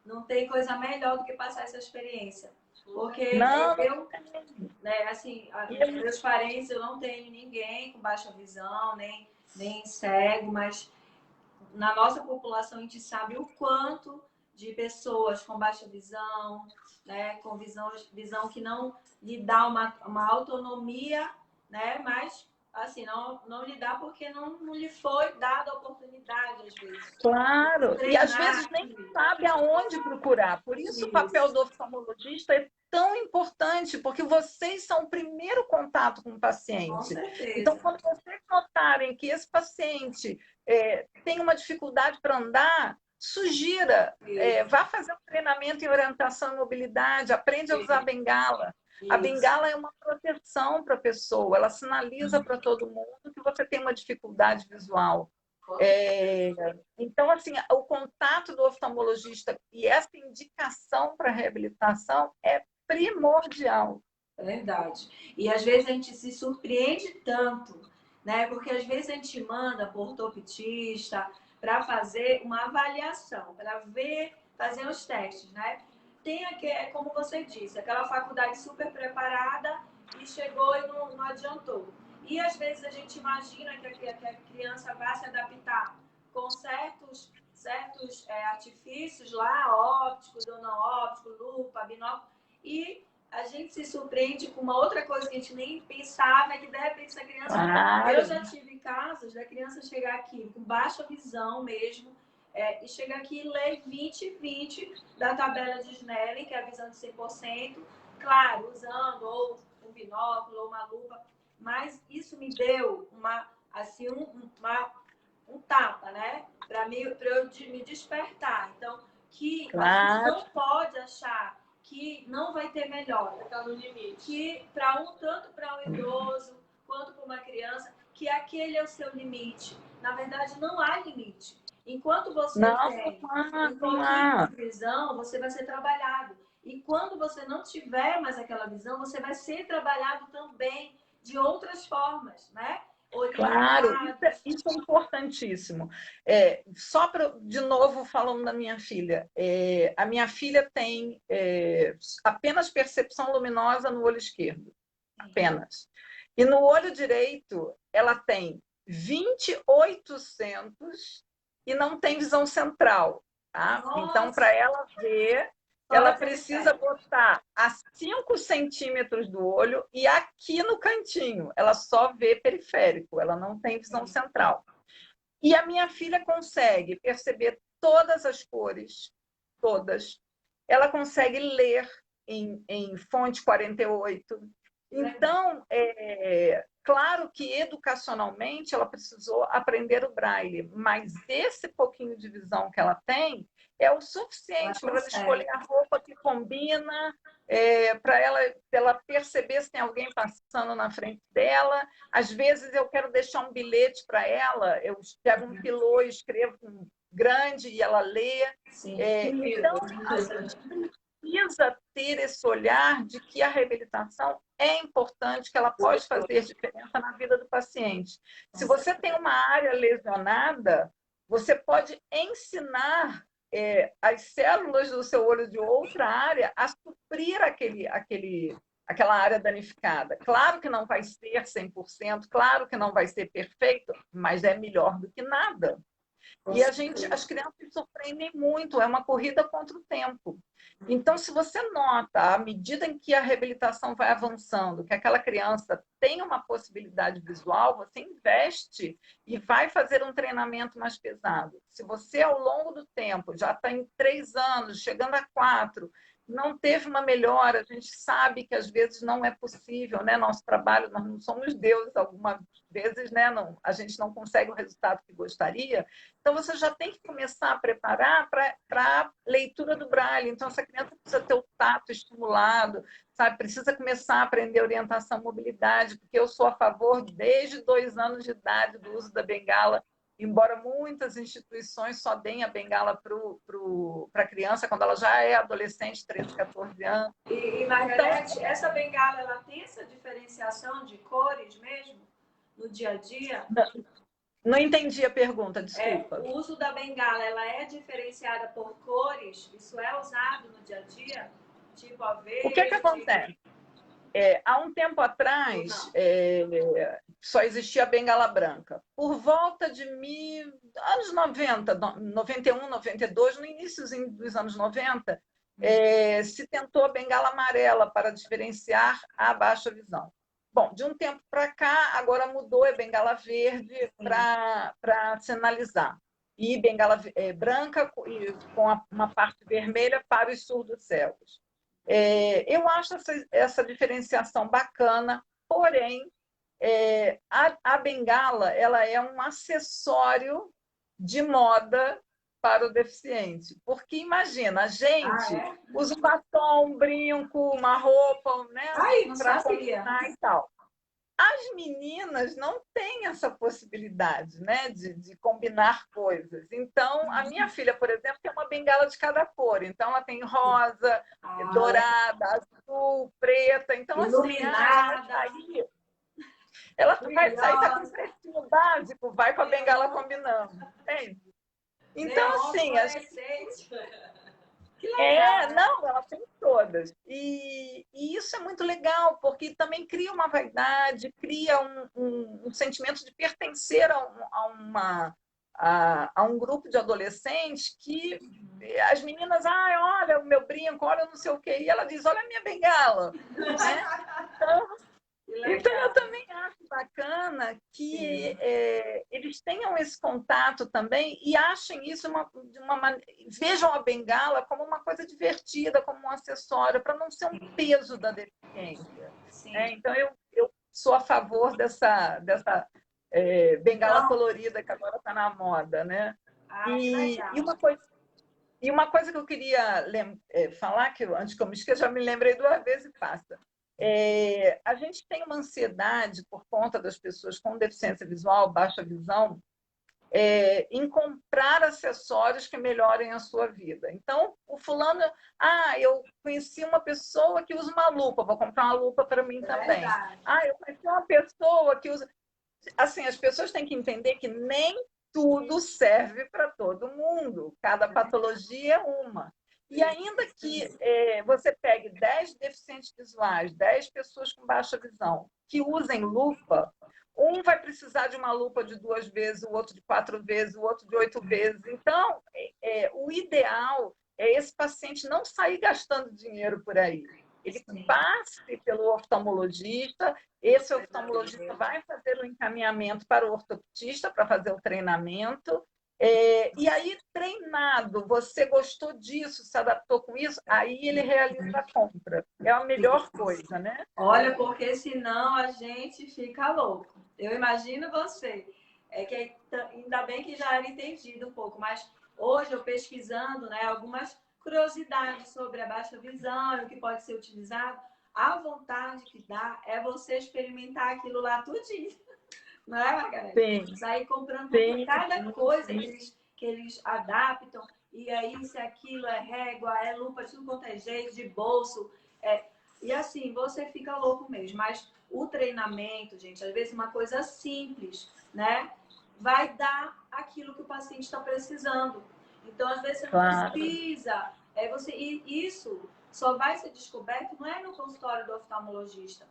A: não tem coisa melhor do que passar essa experiência. Porque eu, né, assim, meus parentes, eu não tenho ninguém com baixa visão, nem cego, mas na nossa população a gente sabe o quanto de pessoas com baixa visão, né, com visão que não lhe dá uma autonomia, né, mas assim, não lhe dá porque não lhe foi dada a oportunidade, às vezes.
C: Claro, e às vezes nem sabe aonde procurar. Por isso o papel do oftalmologista é tão importante, porque vocês são o primeiro contato com o paciente.
A: Com certeza.
C: Então, quando vocês notarem que esse paciente tem uma dificuldade para andar, sugira, vá fazer um treinamento em orientação e mobilidade, aprende a usar a bengala. A bengala é uma proteção para a pessoa, ela sinaliza para todo mundo que você tem uma dificuldade visual. Então, assim, o contato do oftalmologista e essa indicação para reabilitação é primordial.
A: É verdade. E às vezes a gente se surpreende tanto, né? Porque às vezes a gente manda para o ortopedista para fazer uma avaliação, para fazer os testes, né? Tem aqui, como você disse, aquela faculdade super preparada e chegou e não adiantou. E às vezes a gente imagina que a criança vai se adaptar com certos artifícios lá, ópticos ou não ópticos, lupa, binóculo, e a gente se surpreende com uma outra coisa que a gente nem pensava, que de repente essa criança... Eu já tive casos da criança chegar aqui com baixa visão mesmo, e chega aqui e lê 20/20 da tabela de Snellen, que é a visão de 100%, claro, usando ou um binóculo ou uma lupa, mas isso me deu um tapa, né? Para eu me despertar. Então, que a gente não pode achar que não vai ter melhora.
B: Está no limite.
A: Que tanto para um idoso quanto para uma criança, que aquele é o seu limite. Na verdade, não há limite. Enquanto você tem um pouquinho de visão, você vai ser trabalhado. E quando você não tiver mais aquela visão, você vai ser trabalhado também de outras formas, né?
C: Claro, isso é importantíssimo. Só de novo, falando da minha filha, a minha filha tem apenas percepção luminosa no olho esquerdo, apenas. E no olho direito, ela tem 20/800 e não tem visão central. Tá? Então, para ela ver, ela precisa botar a 5 centímetros do olho e aqui no cantinho. Ela só vê periférico, ela não tem visão central. E a minha filha consegue perceber todas as cores, todas. Ela consegue ler em fonte 48. Então, claro que educacionalmente ela precisou aprender o braille, mas esse pouquinho de visão que ela tem é o suficiente para ela escolher a roupa que combina, para ela perceber se tem alguém passando na frente dela. Às vezes eu quero deixar um bilhete para ela, eu pego um pilô e escrevo grande e ela lê. Então, a gente precisa ter esse olhar de que a reabilitação é importante, que ela pode fazer diferença na vida do paciente. Se você tem uma área lesionada, você pode ensinar as células do seu olho de outra área a suprir aquela área danificada. Claro que não vai ser 100%, claro que não vai ser perfeito, mas é melhor do que nada. E as crianças se surpreendem muito, é uma corrida contra o tempo. Então, se você nota, à medida em que a reabilitação vai avançando, que aquela criança tem uma possibilidade visual, você investe e vai fazer um treinamento mais pesado. Se você, ao longo do tempo, já está em 3 anos, chegando a 4, não teve uma melhora, a gente sabe que às vezes não é possível, né? Nosso trabalho, nós não somos deuses, algumas vezes, né? Não, a gente não consegue o resultado que gostaria. Então, você já tem que começar a preparar para a leitura do Braille. Então, essa criança precisa ter o tato estimulado, sabe? Precisa começar a aprender orientação e mobilidade, porque eu sou a favor, desde 2 anos de idade, do uso da bengala, embora muitas instituições só deem a bengala para a criança quando ela já é adolescente, 13, 14 anos.
A: E Margarete, então, essa bengala, ela tem essa diferenciação de cores mesmo no dia a dia?
C: Não entendi a pergunta, desculpa.
A: O uso da bengala, ela é diferenciada por cores? Isso é usado no dia a dia? Tipo a verde?
C: O que acontece? Há um tempo atrás, só existia a bengala branca. Por volta de anos 90, 91, 92, no início dos anos 90, se tentou a bengala amarela para diferenciar a baixa visão. Bom, de um tempo para cá, agora mudou, é bengala verde para sinalizar. E bengala branca com uma parte vermelha para os surdos cegos. Eu acho essa diferenciação bacana, porém, a bengala ela é um acessório de moda para o deficiente. Porque imagina, a gente usa um batom, um brinco, uma roupa, né, para combinar e tal. As meninas não têm essa possibilidade, né, de combinar coisas. Então, a minha filha, por exemplo, tem uma bengala de cada cor. Então, ela tem rosa, dourada, azul, preta. Então,
A: iluminada.
C: Assim, ela vai sair tá com um precinho básico, vai com a bengala combinando. Entende? Então, assim...
A: Que legal, né?
C: Não, ela tem todas. E isso é muito legal, porque também cria uma vaidade, cria um sentimento de pertencer a um grupo de adolescentes que as meninas, olha o meu brinco, olha não sei o quê, e ela diz, olha a minha bengala. Né? Então, eu também acho bacana que eles tenham esse contato também e achem isso vejam a bengala como uma coisa divertida, como um acessório, para não ser um peso da deficiência. Então, eu sou a favor dessa bengala colorida que agora está na moda. Né? E uma coisa que eu queria falar, que antes que eu me esqueça, já me lembrei 2 vezes e passa. A gente tem uma ansiedade por conta das pessoas com deficiência visual, baixa visão, em comprar acessórios que melhorem a sua vida. Então, o fulano, eu conheci uma pessoa que usa uma lupa, vou comprar uma lupa para mim também. Eu conheci uma pessoa que usa... Assim, as pessoas têm que entender que nem tudo serve para todo mundo, cada patologia é uma. E ainda que você pegue 10 deficientes visuais, 10 pessoas com baixa visão, que usem lupa, um vai precisar de uma lupa de 2 vezes, o outro de 4 vezes, o outro de 8 vezes. Então, o ideal é esse paciente não sair gastando dinheiro por aí. Ele passe pelo oftalmologista, esse oftalmologista vai fazer o encaminhamento para o ortoptista para fazer o treinamento. E aí, treinado, você gostou disso, se adaptou com isso, aí ele realiza a compra. É a melhor coisa, né?
A: Olha, porque senão a gente fica louco. Eu imagino você. Que ainda bem que já era entendido um pouco, mas hoje eu pesquisando, né, algumas curiosidades sobre a baixa visão e o que pode ser utilizado, a vontade que dá é você experimentar aquilo lá tudinho. Não é, Margareth?
C: Sim.
A: Sair comprando cada coisa que eles adaptam, e aí se aquilo é régua, é lupa, de tudo quanto é jeito, de bolso. E assim, você fica louco mesmo. Mas o treinamento, gente, às vezes uma coisa simples, né? Vai dar aquilo que o paciente está precisando. Então, às vezes, você não precisa. E isso só vai ser descoberto, não é no consultório do oftalmologista.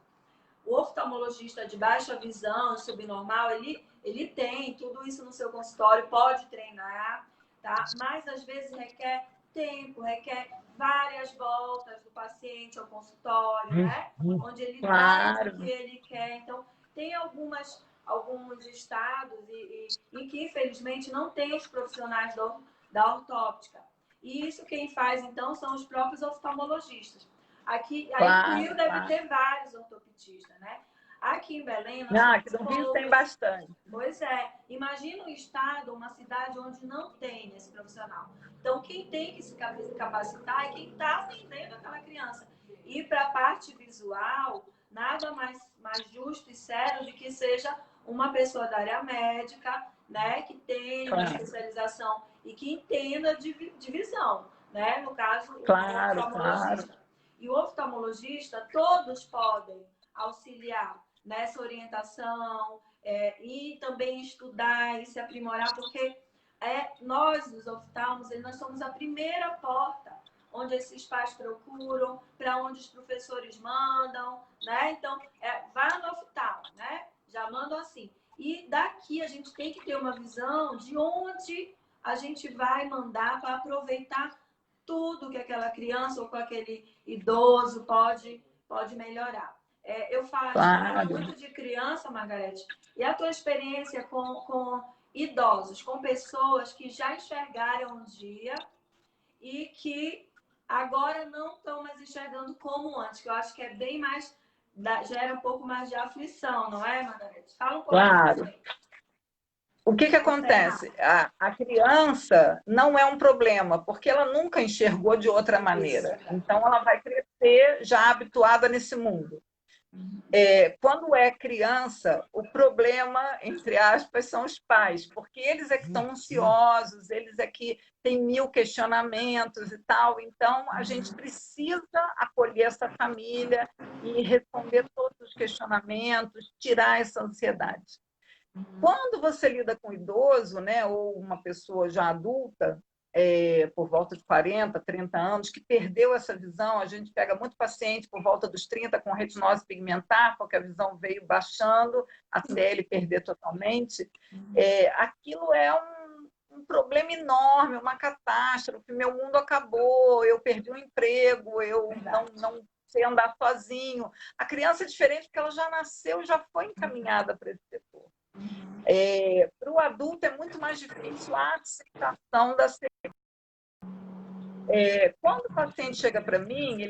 A: O oftalmologista de baixa visão, subnormal, ele ele tem tudo isso no seu consultório, pode treinar, tá? Mas às vezes requer tempo, requer várias voltas do paciente ao consultório, né? Onde ele traz o que ele quer. Então, tem alguns estados em que, infelizmente, não tem os profissionais da ortóptica. E isso quem faz, então, são os próprios oftalmologistas. Aqui no Rio deve ter vários ortopedistas, né? Aqui em Belém...
C: Aqui no Rio tem bastante.
A: Pois é. Imagina um estado, uma cidade onde não tem esse profissional. Então, quem tem que se capacitar é quem está atendendo aquela criança. E para a parte visual, nada mais justo e sério de que seja uma pessoa da área médica, né? Que tenha uma especialização e que entenda de visão, né? No caso, o oftalmologista. E o oftalmologista, todos podem auxiliar nessa orientação e também estudar e se aprimorar, porque nós, os oftalmos, nós somos a primeira porta onde esses pais procuram, para onde os professores mandam, né? Então, vá no oftalmo, né? Já mandam assim. E daqui a gente tem que ter uma visão de onde a gente vai mandar para aproveitar tudo que aquela criança ou com aquele idoso pode melhorar. Eu falo muito de criança, Margarete, e a tua experiência com idosos, com pessoas que já enxergaram um dia e que agora não estão mais enxergando como antes, que eu acho que é bem mais, gera um pouco mais de aflição, não é, Margarete? Fala um pouco.
C: Claro. O que acontece? A criança não é um problema, porque ela nunca enxergou de outra maneira. Então, ela vai crescer já habituada nesse mundo. Quando é criança, o problema, entre aspas, são os pais, porque eles é que estão ansiosos, eles é que têm 1000 questionamentos e tal. Então, a gente precisa acolher essa família e responder todos os questionamentos, tirar essa ansiedade. Quando você lida com um idoso, né, ou uma pessoa já adulta, por volta de 40, 30 anos, que perdeu essa visão, a gente pega muito paciente por volta dos 30 com retinose pigmentar, porque a visão veio baixando até ele perder totalmente. Aquilo é um problema enorme, uma catástrofe, meu mundo acabou, eu perdi o emprego, eu não sei andar sozinho. A criança é diferente porque ela já nasceu, já foi encaminhada para esse setor. Para o adulto é muito mais difícil a aceitação da cegueira. Quando o paciente chega para mim,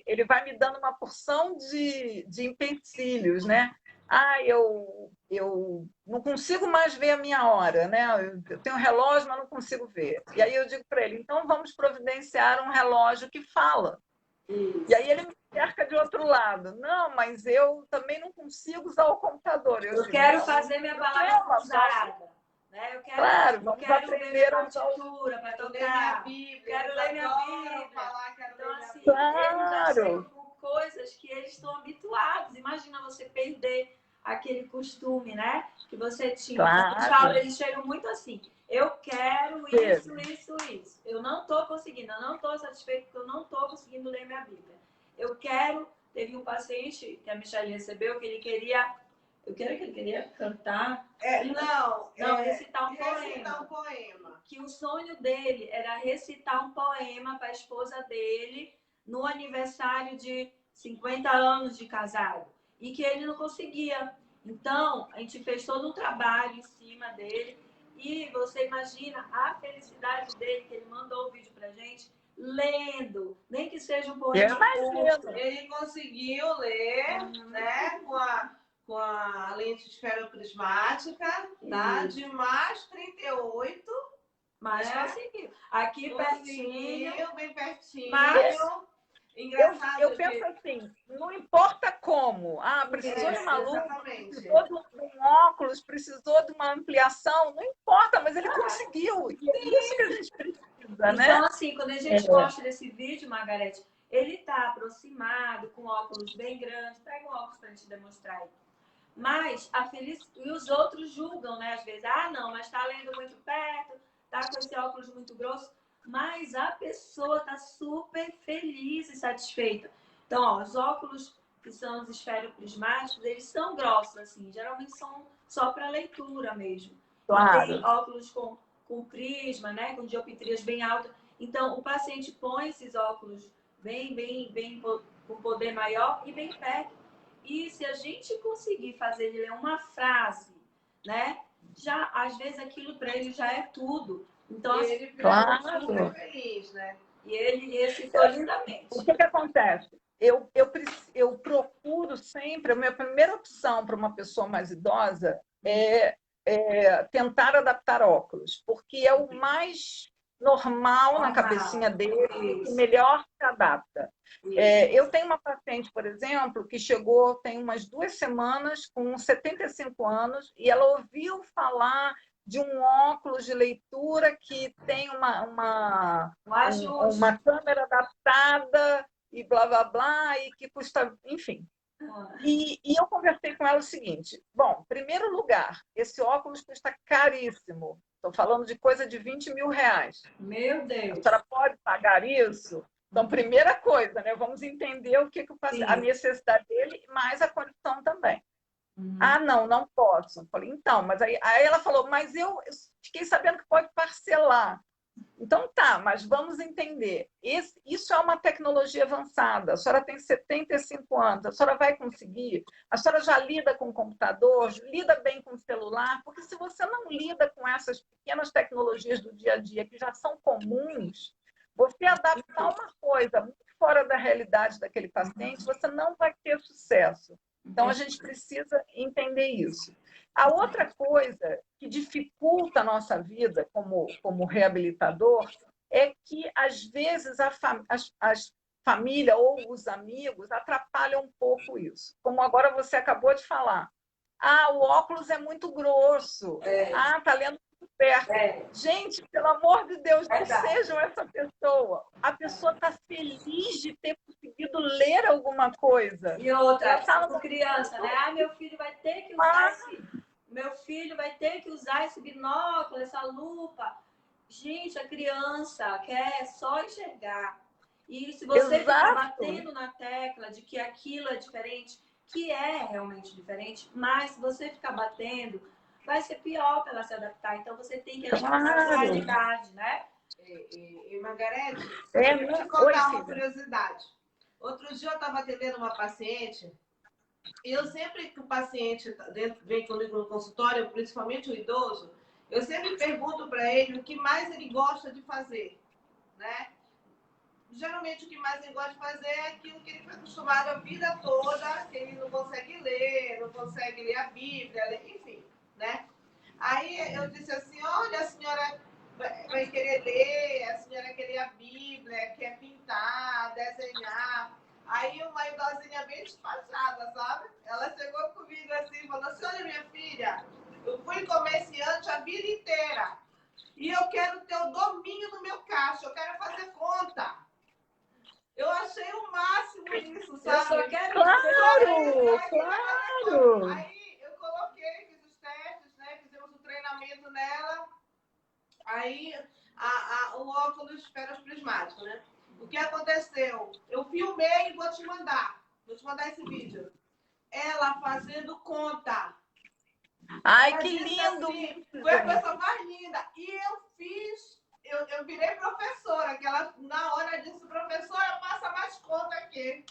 C: ele vai me dando uma porção de empecilhos, né? Eu não consigo mais ver a minha hora, né? Eu tenho um relógio, mas não consigo ver. E aí eu digo para ele, então vamos providenciar um relógio que fala. E aí ele me cerca de outro lado. Não, mas eu também não consigo usar o computador.
A: Eu quero fazer minha palavra cruzada. Né? Eu quero aprender a partitura para tocar. Quero ler minha Bíblia. Então, assim, eles já chegam com coisas que eles estão habituados. Imagina você perder aquele costume, né? Que você tinha. Claro. Eles chegam muito assim. Eu quero isso. Eu não estou conseguindo, eu não estou satisfeito porque eu não estou conseguindo ler minha Bíblia. Eu quero... Teve um paciente que a Michelle recebeu que ele queria... Eu quero que ele queria cantar... recitar um poema. Que o sonho dele era recitar um poema para a esposa dele no aniversário de 50 anos de casado. E que ele não conseguia. Então, a gente fez todo um trabalho em cima dele. E você imagina a felicidade dele, que ele mandou o vídeo pra gente, lendo, nem que seja um poema curto.
B: Ele conseguiu ler, né, com a lente esferoprismática, tá? De mais 38.
A: Mas conseguiu. Aqui pertinho.
B: Bem pertinho.
A: Mas...
C: Engraçado, eu penso assim, não importa como. Precisou de uma lupa, precisou de um óculos, precisou de uma ampliação, não importa, mas ele conseguiu. E é isso que a gente precisa, né?
A: Então, assim, quando a gente mostra esse vídeo, Margarete, ele está aproximado, com óculos bem grandes. Pega um óculos para a gente demonstrar aí. Mas e os outros julgam, né? Às vezes, não, mas está lendo muito perto, está com esse óculos muito grosso. Mas a pessoa está super feliz e satisfeita. Então, os óculos que são os esferoprismáticos, eles são grossos, assim, geralmente são só para leitura mesmo.
C: Claro.
A: E tem óculos com prisma, né, com dioptrias bem altas. Então, o paciente põe esses óculos bem com poder maior e bem perto. E se a gente conseguir fazer ele ler uma frase, né, já às vezes aquilo para ele já é tudo. Então,
B: e ele
C: claro,
B: super feliz, né?
A: E ele ficou lindamente.
C: O que acontece? Eu procuro sempre, a minha primeira opção para uma pessoa mais idosa é tentar adaptar óculos, porque é o mais normal na cabecinha dele, que melhor se adapta. Eu tenho uma paciente, por exemplo, que chegou tem umas 2 semanas, com 75 anos, e ela ouviu falar de um óculos de leitura que tem uma câmera adaptada e blá, blá, blá, e que custa, enfim. E eu conversei com ela o seguinte: bom, em primeiro lugar, esse óculos custa caríssimo. Estou falando de coisa de 20 mil reais.
A: Meu Deus!
C: A senhora pode pagar isso? Então, primeira coisa, né? Vamos entender o que a necessidade dele, mais a condição também. Ah, não posso. Falei, então, mas aí ela falou, mas eu fiquei sabendo que pode parcelar. Então tá, mas vamos entender. Isso é uma tecnologia avançada. A senhora tem 75 anos, a senhora vai conseguir? A senhora já lida com o computador, lida bem com o celular? Porque se você não lida com essas pequenas tecnologias do dia a dia que já são comuns, você adaptar uma coisa muito fora da realidade daquele paciente, você não vai ter sucesso. Então, a gente precisa entender isso. A outra coisa que dificulta a nossa vida como reabilitador é que, às vezes, a família ou os amigos atrapalham um pouco isso. Como agora você acabou de falar. Ah, o óculos é muito grosso. Ah, está lendo muito perto. Gente, pelo amor de Deus, não sejam essa pessoa. A pessoa está feliz de ter conseguido ler alguma coisa.
A: E outra, com criança, né? Ah, meu filho vai ter que usar esse binóculo, essa lupa. Gente, a criança quer só enxergar. E se você ficar batendo na tecla de que aquilo é diferente, que é realmente diferente, mas se você ficar batendo, vai ser pior para ela se adaptar. Então, você tem que adaptar a idade, né?
B: E Margarete, eu vou te contar uma curiosidade. Outro dia eu estava atendendo uma paciente, e eu sempre que o paciente vem comigo no consultório, principalmente o idoso, eu sempre pergunto para ele o que mais ele gosta de fazer, né? Geralmente o que mais ele gosta de fazer é aquilo que ele foi acostumado a vida toda, que ele não consegue ler, não consegue ler a Bíblia, enfim, né? Aí eu disse assim, olha, a senhora vai querer ler, a senhora quer ler a Bíblia, quer pintar, desenhar. Aí uma idosinha bem despachada, sabe? Ela chegou comigo assim e falou assim, olha minha filha, eu fui comerciante a vida inteira e eu quero ter o domínio do meu caixa, eu quero fazer conta. Eu achei o máximo isso, sabe?
A: Eu só quero
C: Claro!
B: Aí eu coloquei, fiz os testes, né? Fizemos o treinamento nela. Aí o óculos esferoprismático, né? O que aconteceu? Eu filmei e vou te mandar esse vídeo. Ela fazendo conta.
C: Ai, que lindo!
B: Assim, foi a pessoa mais linda. E eu virei professora, que ela na hora disse, professora, passa mais conta aqui.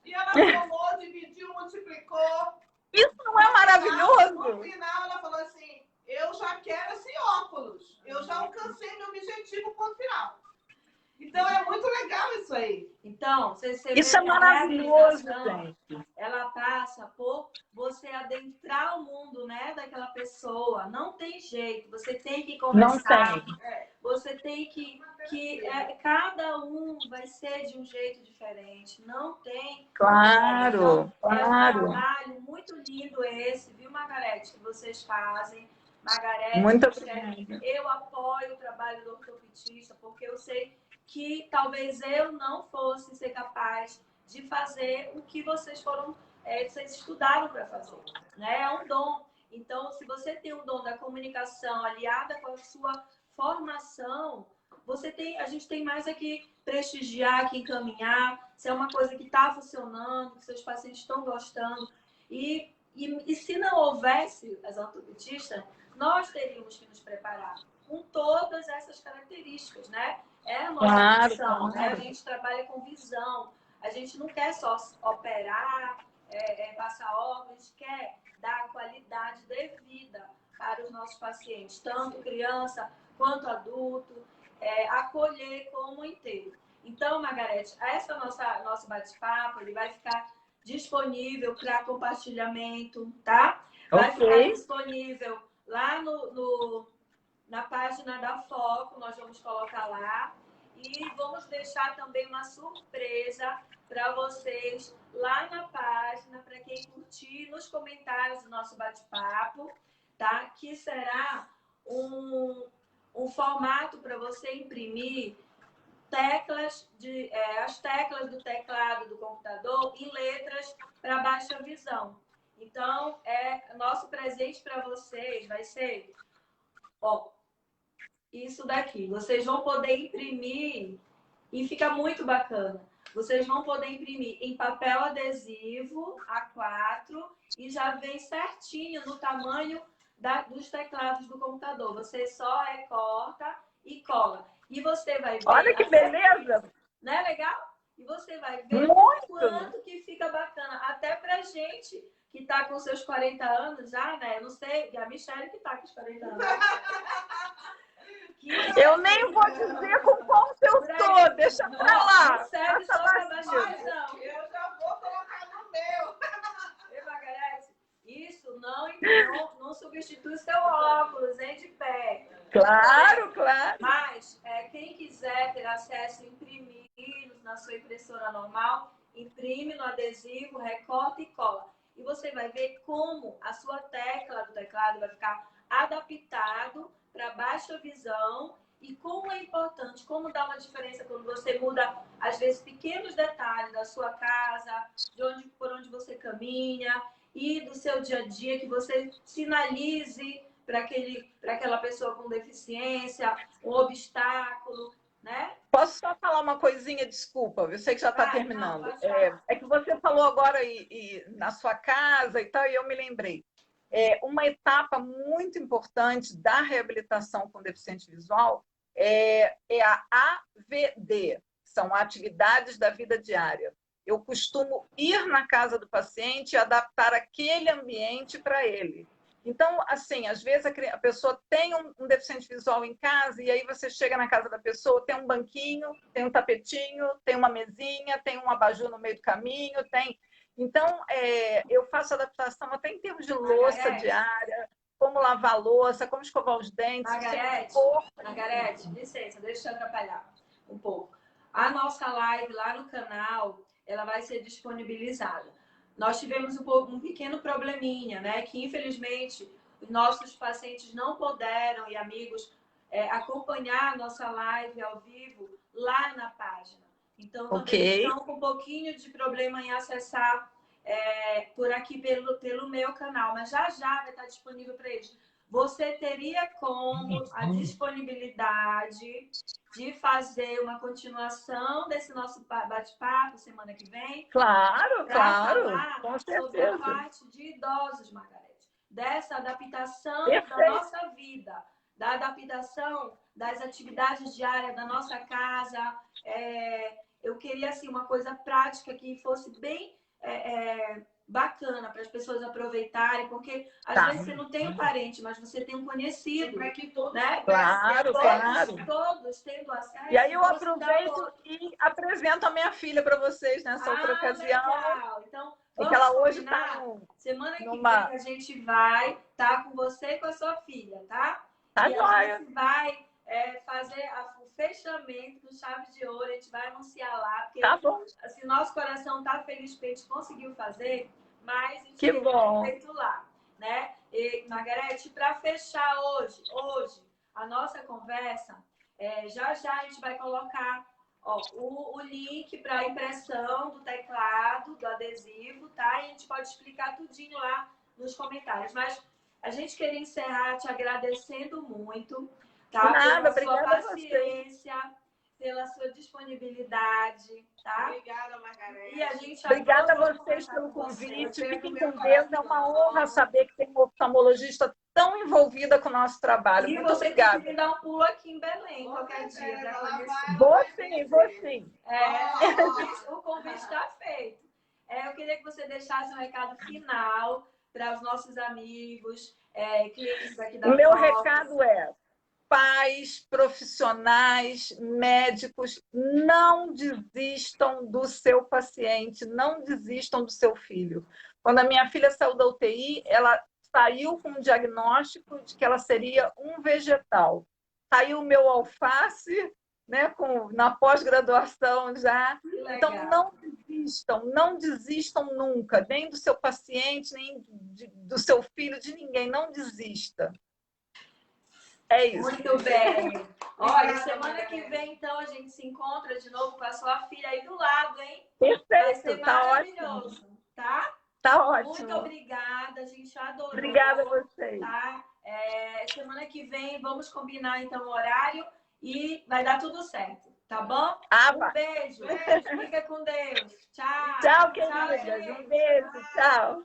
B: E ela somou, dividiu, multiplicou.
C: Isso não é maravilhoso?
B: No final ela falou assim, eu já quero esse óculos. Eu já alcancei meu objetivo, ponto final. Então é muito legal isso aí.
A: Então,
C: isso é maravilhoso, gente.
A: Ela passa por você adentrar o mundo, né, daquela pessoa. Não tem jeito. Você tem que conversar.
C: Não tem.
A: Você tem que cada um vai ser de um jeito diferente. Não tem.
C: Claro,
A: então,
C: claro.
A: É um trabalho muito lindo esse, viu, Margarete, que vocês fazem. Margarete,
C: muito obrigada.
A: Eu apoio o trabalho do ortopedista, porque eu sei que talvez eu não fosse ser capaz de fazer o que vocês vocês estudaram para fazer, né? É um dom. Então, se você tem um dom da comunicação aliada com a sua formação, a gente tem mais aqui prestigiar, que encaminhar, se é uma coisa que está funcionando, que seus pacientes estão gostando. E se não houvesse as ortopedistas, nós teríamos que nos preparar com todas essas características, né? É a nossa missão, né? A gente trabalha com visão, a gente não quer só operar, passar óculos, a gente quer dar qualidade devida para os nossos pacientes, tanto criança quanto adulto, acolher como inteiro. Então, Margarete, nosso bate-papo, ele vai ficar disponível para compartilhamento, tá? Vai ficar disponível lá na página da Foco, nós vamos colocar lá. E vamos deixar também uma surpresa para vocês lá na página, para quem curtir, nos comentários do nosso bate-papo, tá? Que será um formato para você imprimir as teclas do teclado do computador em letras para baixa visão. Então, nosso presente para vocês vai ser isso daqui. Vocês vão poder imprimir e fica muito bacana. Vocês vão poder imprimir em papel adesivo A4 e já vem certinho no tamanho dos teclados do computador. Você só recorta e cola. E você vai ver...
C: Olha que beleza!
A: Não é legal? E você vai ver o quanto que fica bacana. Até pra gente que tá com seus 40 anos já, né? Eu não sei, a Michelle que tá com os 40 anos.
C: Eu nem vou dizer com qual eu tô, deixa pra lá.
A: Serve só pra baixar a visão.
B: Eu já vou colocar no meu.
A: Margarete, isso não substitui o seu óculos, hein, de pé.
C: Claro, claro.
A: Mas quem quiser ter acesso a imprimir na sua impressora normal, imprime no adesivo, recorta e cola. E você vai ver como a sua tecla do teclado vai ficar adaptado para baixa visão e como é importante, como dá uma diferença quando você muda, às vezes, pequenos detalhes da sua casa, por onde você caminha e do seu dia a dia, que você sinalize para aquela pessoa com deficiência, um obstáculo, né?
C: Posso só falar uma coisinha? Desculpa, eu sei que já está terminando. É que você falou agora na sua casa e tal, e eu me lembrei. Uma etapa muito importante da reabilitação com deficiente visual é a AVD, são atividades da vida diária. Eu costumo ir na casa do paciente e adaptar aquele ambiente para ele. Então, assim, às vezes a pessoa tem um deficiente visual em casa e aí você chega na casa da pessoa, tem um banquinho, tem um tapetinho, tem uma mesinha, tem um abajur no meio do caminho, tem... Então, eu faço adaptação até em termos de louça diária, como lavar a louça, como escovar os dentes.
A: Margarete, licença, deixa eu atrapalhar um pouco. A nossa live lá no canal, ela vai ser disponibilizada. Nós tivemos um pequeno probleminha, né? Que infelizmente os nossos pacientes não puderam, e amigos, acompanhar a nossa live ao vivo lá na página. Então, também estão com um pouquinho de problema em acessar por aqui pelo meu canal, mas já vai estar disponível para eles. Você teria como a disponibilidade de fazer uma continuação desse nosso bate-papo semana que vem?
C: Claro, claro.
A: Com certeza. Sobre a parte de idosos, Margarete. Dessa adaptação da nossa vida, da adaptação das atividades diárias da nossa casa. Eu queria, assim, uma coisa prática que fosse bem bacana para as pessoas aproveitarem, porque às vezes você não tem um parente, mas você tem um conhecido, né?
C: Claro,
A: todos tendo acesso.
C: E aí eu aproveito e apresento a minha filha para vocês nessa outra ocasião.
A: Legal. Então,
C: que ela hoje está
A: semana que vem a gente vai estar com você e com a sua filha, tá?
C: Tá
A: e
C: jóia.
A: A gente vai fazer o fechamento do Chave de Ouro, a gente vai anunciar lá, porque
C: tá bom.
A: Assim, nosso coração tá feliz que a gente conseguiu fazer, mas a gente
C: que bom.
A: feito lá, né? E, Margarete, para fechar hoje a nossa conversa, já a gente vai colocar o link para impressão do teclado, do adesivo, tá? E a gente pode explicar tudinho lá nos comentários. Mas a gente queria encerrar te agradecendo muito, tá?
C: Nada,
A: pela sua paciência pela sua disponibilidade, tá?
B: Obrigada, Margarete.
A: E a gente
C: Obrigada a
A: adora
C: vocês
A: conversar
C: pelo
A: com você.
C: convite.
B: Você
C: Fiquem
B: no meu
C: com Deus. É uma honra
B: coração.
C: saber que tem uma oftalmologista tão envolvida com o nosso trabalho.
A: E
C: Muito
A: você tem que
C: obrigada.
A: vir dar um pulo aqui em Belém qualquer dia
B: certeza,
A: para
B: lá
A: conhecer.
C: Vou sim, vou sim.
A: O convite está feito. Eu queria que você deixasse um recado final para os nossos amigos, clientes aqui da
C: O meu
A: Fox.
C: recado é: pais, profissionais, médicos, não desistam do seu paciente, não desistam do seu filho. Quando a minha filha saiu da UTI, ela saiu com um diagnóstico de que ela seria um vegetal. Saiu o meu alface, né, na pós-graduação já. Então, não desistam nunca, nem do seu paciente, nem do seu filho, de ninguém. Não desista. É isso.
A: Muito bem. Olha, semana que vem, então, a gente se encontra de novo com a sua filha aí do lado, hein? Vai ser
C: Perfeito, tá
A: maravilhoso,
C: ótimo.
A: tá?
C: Tá ótimo.
A: Muito obrigada, a gente adorou.
C: Obrigada a vocês.
A: Tá? Semana que vem vamos combinar então o horário e vai dar tudo certo, tá bom? Um beijo. Fica com Deus. Tchau.
C: Tchau, queridas.
A: gente.
C: Um beijo. Tchau.